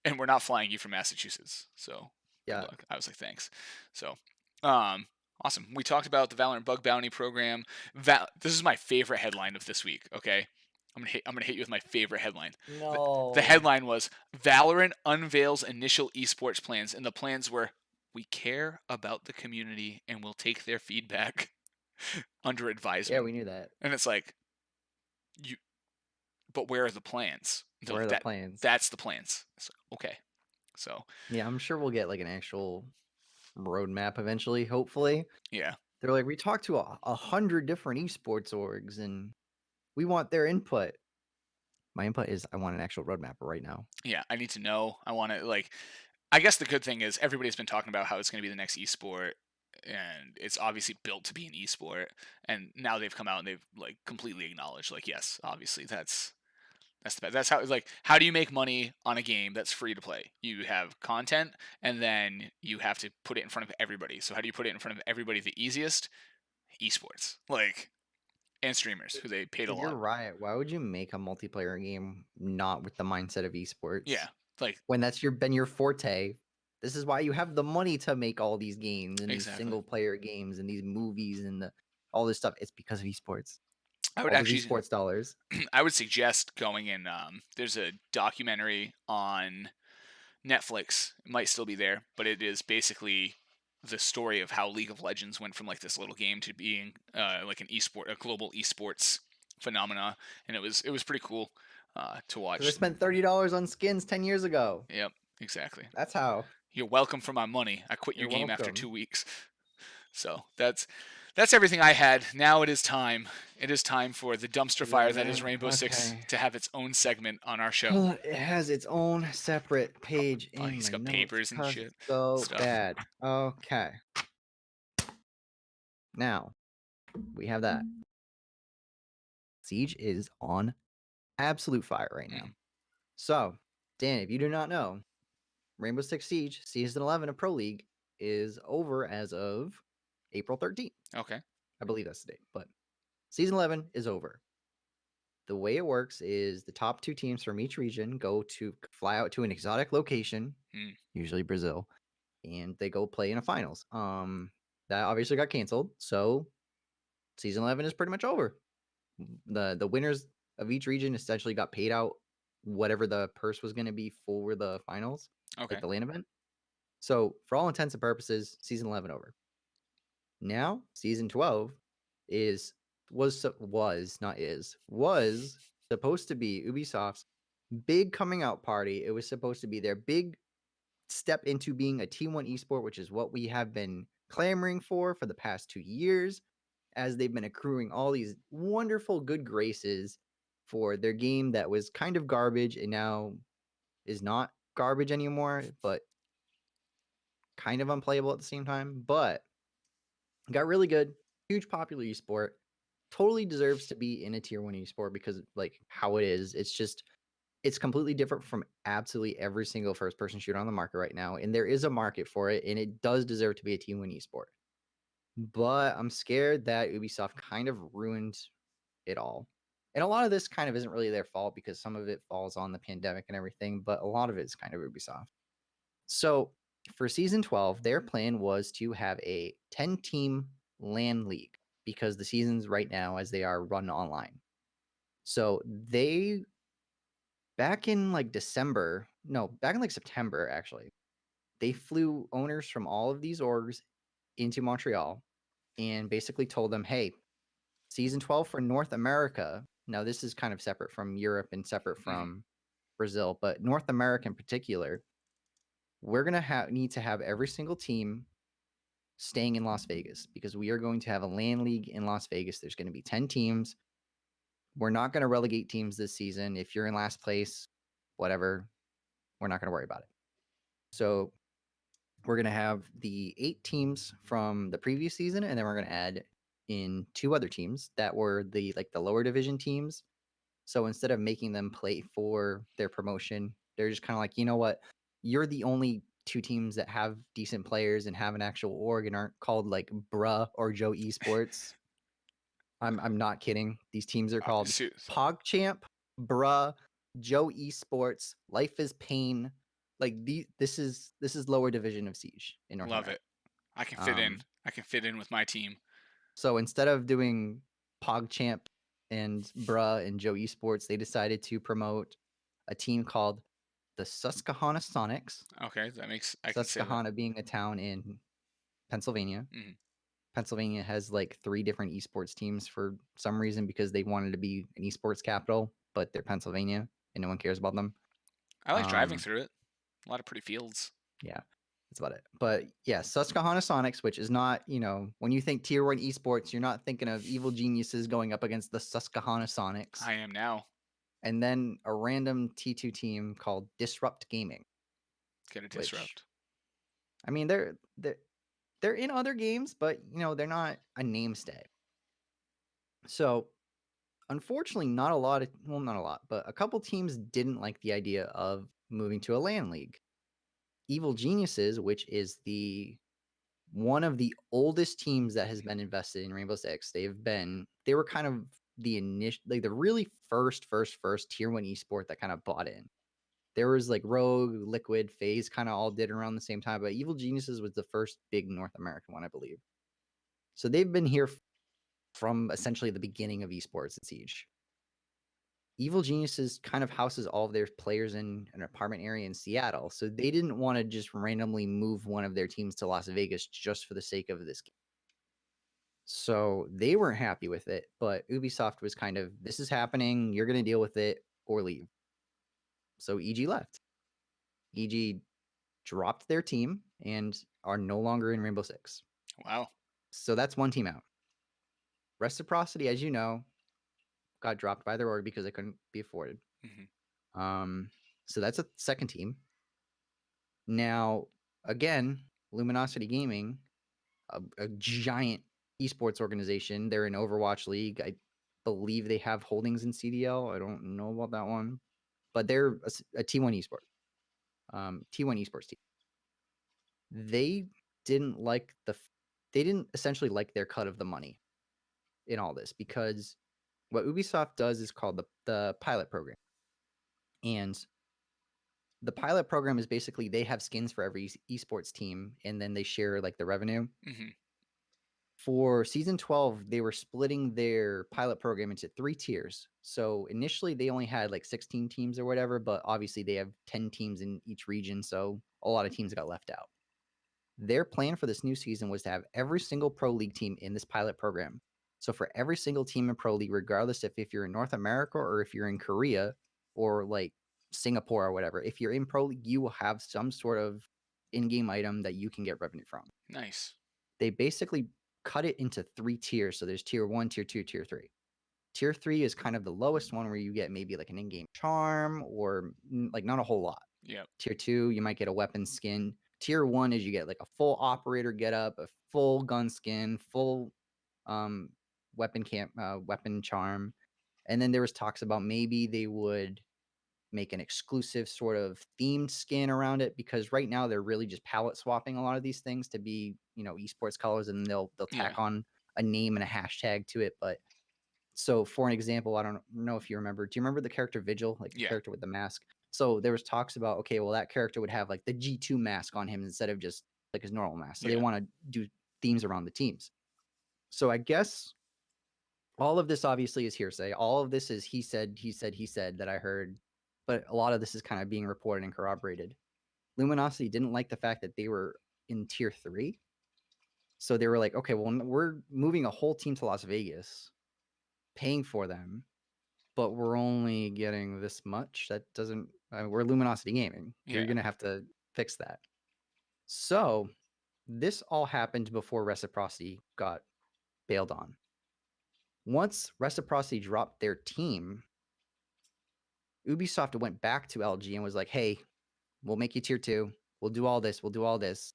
and we're not flying you from Massachusetts. So good Yeah. luck." I was like, "Thanks." So, um, awesome. We talked about the Valorant Bug Bounty program. This is my favorite headline of this week. Okay. I'm gonna hit you with my favorite headline. The No. headline was Valorant unveils initial esports plans, and the plans were we care about the community and will take their feedback under Yeah, advisement. we knew that. And it's like, you but where are the plans? They're Where are like the plans? that's the plans. It's like, okay. So Yeah, I'm sure we'll get like an actual roadmap eventually, hopefully. yeah. They're like, we talked to 100 different esports orgs and we want their input. My input is I want an actual roadmap right now. Yeah. I need to know. I want to like I guess the good thing is everybody's been talking about how it's gonna be the next esport, and it's obviously built to be an esport. And now they've come out and they've like completely acknowledged, like, yes, obviously that's the best. That's how like how do you make money on a game that's free to play? You have content and then you have to put it in front of everybody. So how do you put it in front of everybody the easiest? Esports. Like and streamers who they paid a If you're lot. Riot, why would you make a multiplayer game not with the mindset of esports? Yeah. Like When that's your forte. This is why you have the money to make all these games and these exactly. single player games and these movies and all this stuff. It's because of esports. I would All those actually esports dollars. I would suggest going in there's a documentary on Netflix. It might still be there, but it is basically the story of how League of Legends went from like this little game to being like a global esports phenomena, and it was pretty cool to Because I watch. spent $30 on skins 10 years ago. Yep, exactly. That's how. You're welcome for my money. I quit your You're game after two welcome. weeks. So that's That's everything I had. Now it is time. It is time for the dumpster fire that is 11. Rainbow Six Okay. to have its own segment on our show. It has its own separate page Oh, in he's my got notes papers and because it's shit so stuff. bad. Okay. Now we have that. Siege is on absolute fire right now. Mhm. So, Dan, if you do not know, Rainbow Six Siege Season 11 of Pro League is over as of April 13th. Okay. I believe that's the date, but Season 11 is over. The way it works is the top two teams from each region go to fly out to an exotic location, Mm. usually Brazil, and they go play in a finals. That obviously got canceled, so Season 11 is pretty much over. The winners of each region essentially got paid out whatever the purse was going to be for the finals, like Okay. the LAN event. So, for all intents and purposes, Season 11 over. Now, Season 12 is was not is was supposed to be Ubisoft's big coming out party. It was supposed to be their big step into being a T1 esport, which is what we have been clamoring for the past 2 years, as they've been accruing all these wonderful good graces for their game that was kind of garbage and now is not garbage anymore, but kind of unplayable at the same time. But got really good, huge popular esport. Totally deserves to be in a tier one esport because like how it is. It's completely different from absolutely every single first person shooter on the market right now. And there is a market for it, and it does deserve to be a tier one esport. But I'm scared that Ubisoft kind of ruined it all. And a lot of this kind of isn't really their fault because some of it falls on the pandemic and everything, but a lot of it is kind of Ubisoft. So for season 12, their plan was to have a 10-team LAN league because the seasons right now, as they are, run online. So they back in like December, no, back in like September, actually, they flew owners from all of these orgs into Montreal and basically told them, hey, season 12 for North America. Now, this is kind of separate from Europe and separate Mhm. from Brazil, but North America in particular, we're going to need to have every single team staying in Las Vegas because we are going to have a LAN league in Las Vegas. There's going to be 10 teams. We're not going to relegate teams this season. If you're in last place, whatever, we're not going to worry about it. So we're going to have the 8 teams from the previous season, and then we're going to add in 2 other teams that were the lower division teams. So instead of making them play for their promotion, they're just kind of like, you know what? You're the only 2 teams that have decent players and have an actual org and aren't called like Bruh or Joe Esports. I'm not kidding. These teams are called So, PogChamp, Bruh, Joe Esports, Life is Pain. Like this is lower division of Siege in North love it. America. I can fit in. Um, I can fit in with my team. so instead of doing PogChamp and Bruh and Joe Esports, they decided to promote a team called the Susquehanna Sonics. Okay, that makes I can say that. Susquehanna being a town in Pennsylvania. Mhm. Pennsylvania has like 3 different esports teams for some reason because they wanted to be an esports capital, but they're Pennsylvania and no one cares about them. I like driving Um, through it. A lot of pretty fields. yeah, that's about it. But yeah, Susquehanna Sonics, which is not, when you think tier one esports, you're not thinking of evil geniuses going up against the Susquehanna Sonics. I am now. And then a random T2 team called Disrupt Gaming, Get a which disrupt. I mean they're in other games, but they're not a namestay. So unfortunately, not a lot of well, not a lot, but a couple teams didn't like the idea of moving to a LAN league. Evil Geniuses, which is the one of the oldest teams that has Mhm. been invested in Rainbow Six. They were kind of the initial, like the really first tier one esport that kind of bought in. There was like Rogue, Liquid, FaZe kind of all did around the same time, but Evil Geniuses was the first big North American one, I believe. So they've been here from essentially the beginning of esports at Siege. Evil Geniuses kind of houses all of their players in an apartment area in Seattle, so they didn't want to just randomly move one of their teams to Las Vegas just for the sake of this game. So they weren't happy with it, but Ubisoft was kind of, this is happening, you're going to deal with it or leave. So EG left. EG dropped their team and are no longer in Rainbow Six. Wow. So that's one team out. Reciprocity, as you know, got dropped by their org because they couldn't be afforded. Hmm. Um, so that's a second team. Now, again, Luminosity Gaming, a giant esports organization. They're in Overwatch League. I believe they have holdings in CDL. I don't know about that one, but they're a T1 esport, T1 esports team. They didn't like they didn't essentially like their cut of the money in all this because what Ubisoft does is called the pilot program. And the pilot program is basically they have skins for every esports team and then they share like the revenue. Hmm. For season 12, they were splitting their pilot program into 3 tiers. So initially they only had like 16 teams or whatever, but obviously they have 10 teams in each region, so a lot of teams got left out. Their plan for this new season was to have every single pro league team in this pilot program. So for every single team in pro league, regardless if you're in North America or if you're in Korea or like Singapore or whatever, if you're in pro league, you will have some sort of in-game item that you can get revenue from. Nice. They basically cut it into 3 tiers. So there's tier 1, tier 2, tier 3. Tier 3 is kind of the lowest one where you get maybe like an in-game charm or like not a whole lot. Yep. Tier 2, you might get a weapon skin. Tier 1 is you get like a full operator getup, a full gun skin, full um, weapon charm. And then there was talks about maybe they would make an exclusive sort of themed skin around it because right now they're really just palette swapping a lot of these things to be, esports colors, and they'll tack Yeah. on a name and a hashtag to it. But so for an example, I don't know if you remember. Do you remember the character Vigil, like the Yeah. character with the mask? So there was talks about, okay, well that character would have like the G2 mask on him instead of just like his normal mask. So they Yeah. want to do themes around the teams. So I guess all of this obviously is hearsay. All of this is he said, he said, he said that I heard, but a lot of this is kind of being reported and corroborated. Luminosity didn't like the fact that they were in tier 3. So they were like, okay, well, we're moving a whole team to Las Vegas, paying for them, but we're only getting this much. That doesn't, we're Luminosity Gaming. You're Yeah. going to have to fix that. So this all happened before Reciprocity got bailed on. Once Reciprocity dropped their team, Ubisoft went back to LG and was like, hey, we'll make you tier 2. We'll do all this. We'll do all this.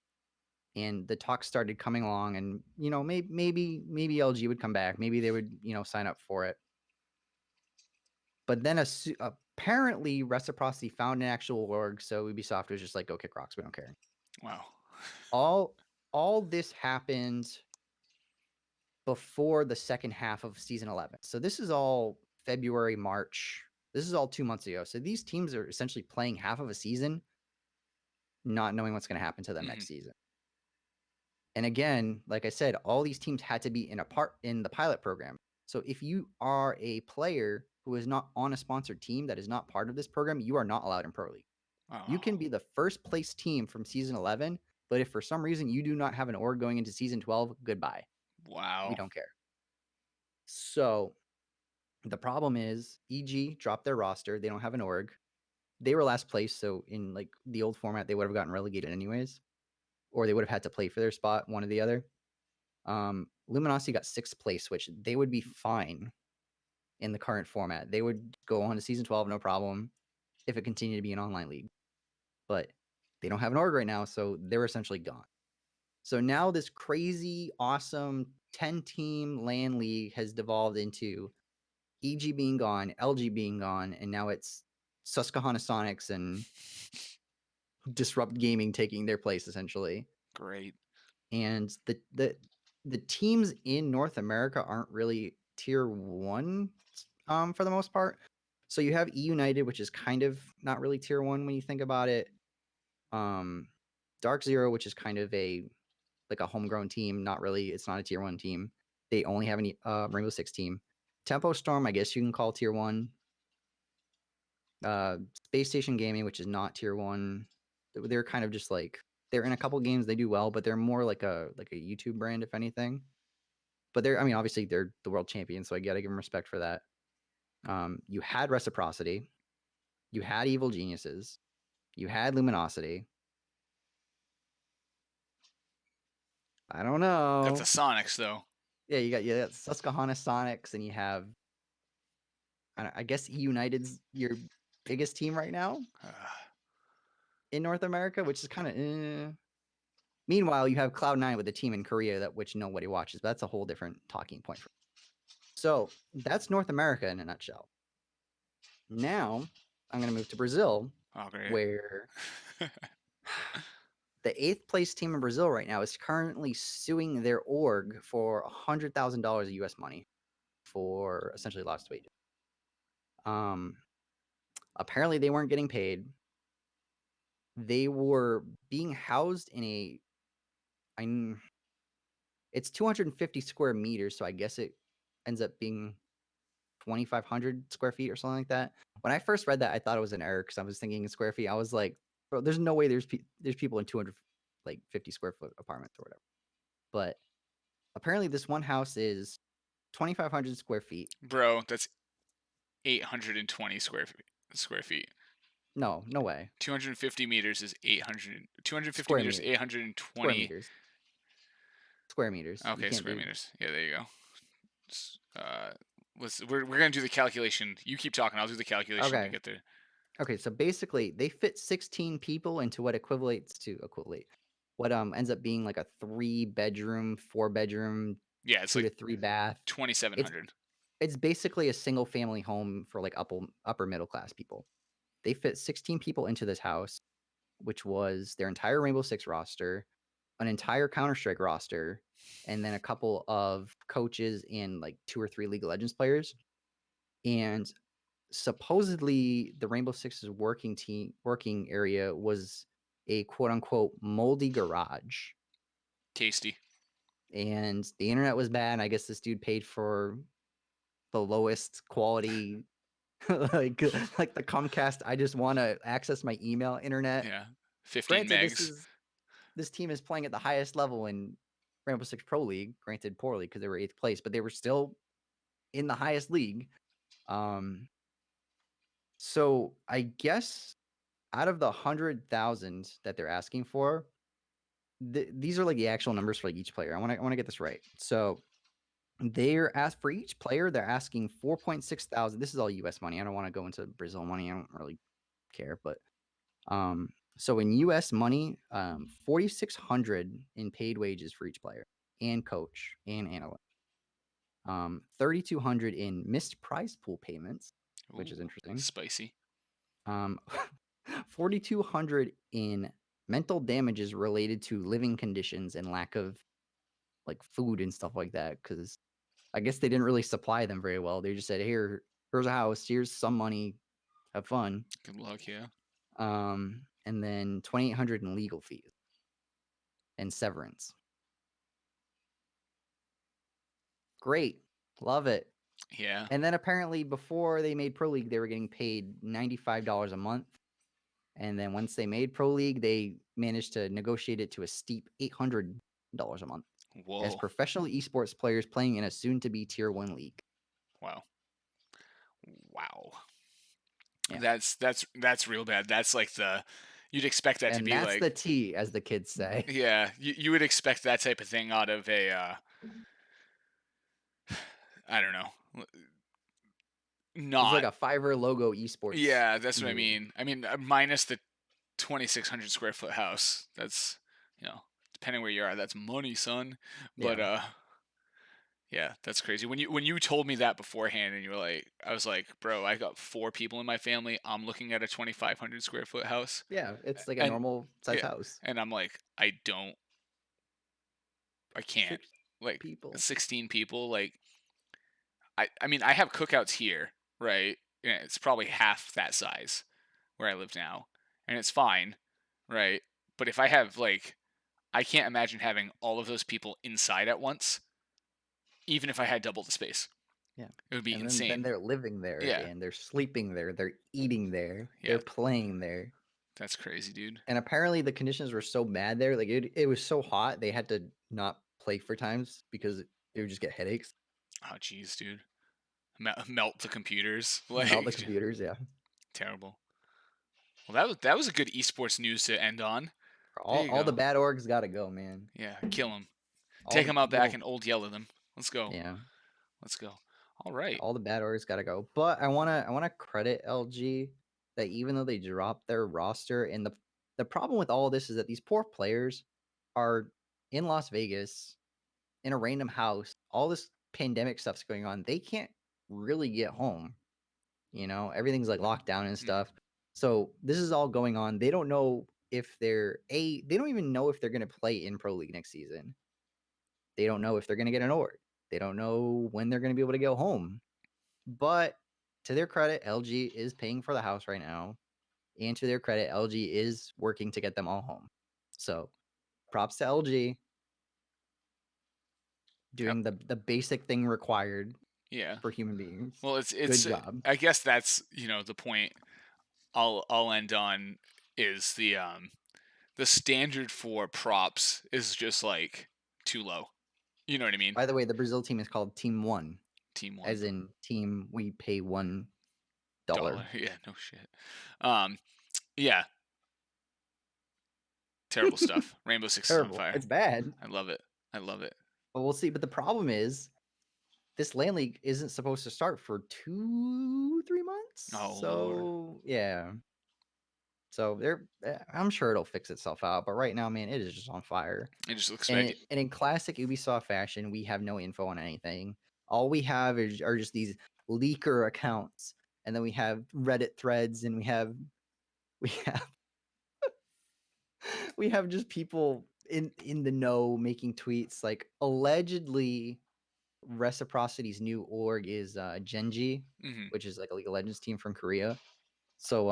And the talks started coming along, and maybe LG would come back, maybe they would sign up for it. But then apparently Reciprocity found an actual org, so Ubisoft was just like, go kick rocks, we don't care. Wow. All this happened before the second half of season 11, so this is all February, March. This is all 2 months ago, so these teams are essentially playing half of a season not knowing what's going to happen to them Hmm. next season. And again, like I said, all these teams had to be in the pilot program. So if you are a player who is not on a sponsored team that is not part of this program, you are not allowed in Pro League. You Oh. can be the first place team from season 11, but if for some reason you do not have an org going into season 12, goodbye. We Wow. don't care. So the problem is EG dropped their roster. They don't have an org. They were last place, so in like the old format, they would have gotten relegated anyways, or they would have had to play for their spot, one or the other. Luminosity got 6th place, which they would be fine in the current format. They would go on to season 12, no problem, if it continued to be an online league. But they don't have an org right now, so they're essentially gone. So now this crazy, awesome 10-team LAN league has devolved into EG being gone, LG being gone, and now it's Susquehanna Sonics and Disrupt Gaming taking their place essentially. Great. And the teams in North America aren't really tier 1 for the most part. So you have E United, which is kind of not really tier 1 when you think about it. Dark Zero, which is kind of like a homegrown team, not really, it's not a tier 1 team. They only have a Rainbow Six team. Tempo Storm, I guess you can call tier 1. Space Station Gaming, which is not tier 1. They're kind of just like, they're in a couple games, they do well, but they're more like a YouTube brand, if anything. But obviously they're the world champion, so I gotta give them respect for that. You had Reciprocity, you had Evil Geniuses, you had Luminosity. I don't Got the know. Sonics though. Yeah, you got Susquehanna Sonics, and you have I guess E United's your biggest team right now in North America, which is kinda, Meanwhile, you have Cloud9 with a team in Korea that which nobody watches, but that's a whole different talking point for so, that's North America in a nutshell. Now, I'm gonna move to Brazil, Oh, great. where the 8th place team in Brazil right now is currently suing their org for $100,000 of US money for essentially lost wages. Um, apparently they weren't getting paid. They were being housed in I'm it's 250 square meters, so I guess it ends up being 2,500 square feet or something like that. When I first read that, I thought it was an error because I was thinking in square feet. I was like, bro, there's no way there's people in 200 like 50 square foot apartments or whatever. But apparently, this one house is 2,500 square feet. Bro, that's 820 square feet. No, no way. 250 meters is 800. 250 Square meters, meters. Square 820. meters. Square meters. You Okay, can't square do. meters. Yeah, there you go. Uh, we're gonna do the calculation. You keep talking. I'll do the calculation when we Okay. get there. Okay. So basically, they fit 16 people into what equivalates to equivalent. What ends up being like a 3 bedroom, 4 bedroom, Yeah, it's two like to three bath. It's 2,700. It's basically a single family home for, like, upper middle class people. They fit 16 people into this house, which was their entire Rainbow Six roster, an entire Counter-Strike roster, and then a couple of coaches and, like, 2 or 3 League of Legends players, and supposedly, the Rainbow Six's working area was a quote, unquote, "moldy garage," Tasty. and the internet was bad, I guess this dude paid for the lowest quality like like the Comcast, I just wanna access my email internet. Yeah, 15 Granted, megs. this team is playing at the highest level in Rainbow Six Pro League, granted poorly because they were 8th place, but they were still in the highest league. Um, so I guess out of the 100,000 that they're asking for, these are like the actual numbers for like each player. I wanna get this right. So they're asked for each player, they're asking 4.6 thousand. This is all US money. I don't wanna go into Brazil money. I don't really care, but so in US money, 4,600 in paid wages for each player and coach and analyst. 3,200 in missed prize pool payments, which is Ooh, interesting. spicy. Um, 4,200 in mental damages related to living conditions and lack of like food and stuff like that. Cause I guess they didn't really supply them very well. They just said, here's a house, here's some money, have fun. Good luck, yeah. And then 2,800 in legal fees and severance. Great. Love it. Yeah. And then apparently before they made Pro League, they were getting paid $95 a month. And then once they made Pro League, they managed to negotiate it to a steep $800 a month as Whoa. professional esports players playing in a soon to be tier 1 league. Wow. Wow. Yeah. That's real bad. That's like the you'd expect that to And be that's like the T, as the kids say. yeah, you would expect that type of thing out of a I don't know. It's like Not a Fiverr logo esports yeah, that's what I move. mean. I mean minus the 2,600 square foot house. That's you know, depending where you are, that's money, son. But Yeah. yeah, that's crazy. When you told me that beforehand and you were like I was like, "Bro, I got 4 people in my family. I'm looking at a 2,500 square foot house." Yeah. It's like a And normal size yeah, house. and I'm like, I can't. 6 Like people. 16 people, like I mean, I have cookouts here, right? Yeah, it's probably half that size where I live now, and it's fine, right? But if I have like I can't imagine having all of those people inside at once, even if I had double the space. Yeah. It would be And then insane. they're living there Yeah. and they're sleeping there, they're eating there, they're Yeah. playing there. That's crazy, dude. And apparently the conditions were so bad there, like it was so hot they had to not play for times because they would just get headaches, Oh jeez, dude. Melt the computers. melt the Like computers, yeah. terrible. Well, that was a good esports news to end on. There you All the go. bad orgs gotta go, man. Yeah, kill them. All Take the them out back little and old yell at them. Let's go. Yeah. Let's go. All right. All the bad orders gotta go. But I wanna credit LG that even though they dropped their roster and the problem with all of this is that these poor players are in Las Vegas in a random house. All this pandemic stuff's going on. They can't really get home. Everything's like locked down and Mhm. stuff. So this is all going on. They don't know if they don't even know if they're gonna play in Pro League next season. They don't know if they're gonna get an org. They don't know when they're gonna be able to go home. But to their credit, LG is paying for the house right now. And to their credit, LG is working to get them all home. So props to LG Yep. doing the basic thing required Yeah. for human beings. Well, Good it's. job. I guess that's the point. I'll end on is the standard for props is just like too low. You know what I mean? By the way, the Brazil team is called Team One, Team one as in team we pay $1. dollar. Yeah. No shit. Um. Yeah. Terrible stuff. Rainbow Six is on Terrible. fire. It's bad. I love it. I love it. But we'll see. But the problem is this LAN league isn't supposed to start for 2, 3 months. Oh Lord. So yeah. So I'm sure it'll fix itself out, but right now, man, it is just on fire. It just looks And like in classic Ubisoft fashion, we have no info on anything. All we have are just these leaker accounts, and then we have Reddit threads, and we have we have just people in the know making tweets like allegedly Reciprocity's new org is Genji, mhm. which is like a League of Legends team from Korea. So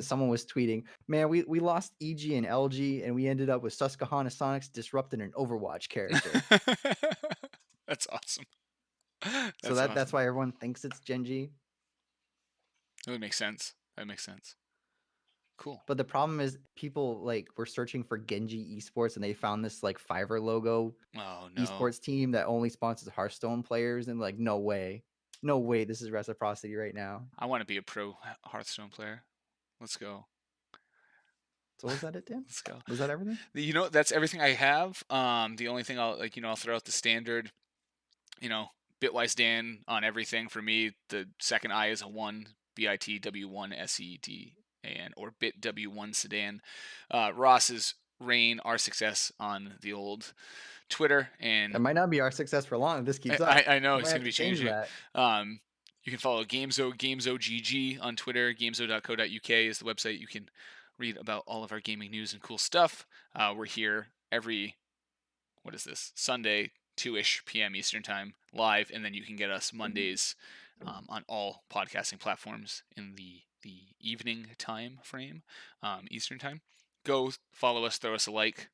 someone was tweeting, "Man, we lost EG and LG, and we ended up with Susquehanna Sonics disrupting an Overwatch character." That's awesome. So That's that's awesome. why everyone thinks it's Genji. That would make sense. That makes sense. Cool. But the problem is people like were searching for Genji esports and they found this like Fiverr logo Oh no. esports team that only sponsors Hearthstone players and like no way. No way this is reciprocity right now. I want to be a pro Hearthstone player. Let's go. So was that it, Dan? Let's go. Was that everything? That's everything I have. The only thing I'll throw out the standard, you know, bitwise Dan on everything for me. The second I is a one, BITW1 SEDAN or BitW1 sedan. Ross is Rain R success on the old Twitter, That and might not be our success for long if this I, keeps I up. I know We might he's have gonna to be change changing. that. Um, you can follow GamezoGG on Twitter. Gamezo.co.uk is the website. You can read about all of our gaming news and cool stuff. We're here every what is this Sunday 2ish p.m. Eastern time live, and then you can get us Mondays on all podcasting platforms in the evening time frame Eastern time. Go follow us, throw us a like,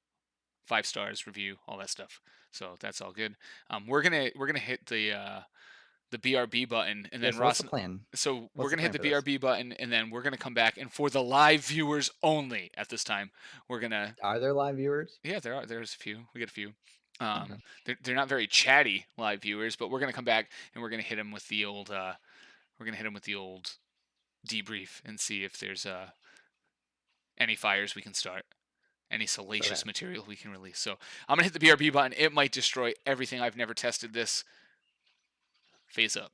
5 stars, review, all that stuff. So that's all good. We're gonna hit the BRB button, and Yeah, then so what's Ross. the plan? So we're What's the gonna hit plan the for this? BRB button, and then we're gonna come back, and for the live viewers only at this time, we're gonna. Are there live viewers? Yeah, there's a few. We got a few. Okay. They're not very chatty live viewers, but we're gonna come back and we're gonna hit them with the old. We're gonna hit them with the old debrief and see if there's any fires we can start, any Okay. salacious material we can release. So I'm gonna hit the BRB button. It might destroy everything. I've never tested this. Phase up.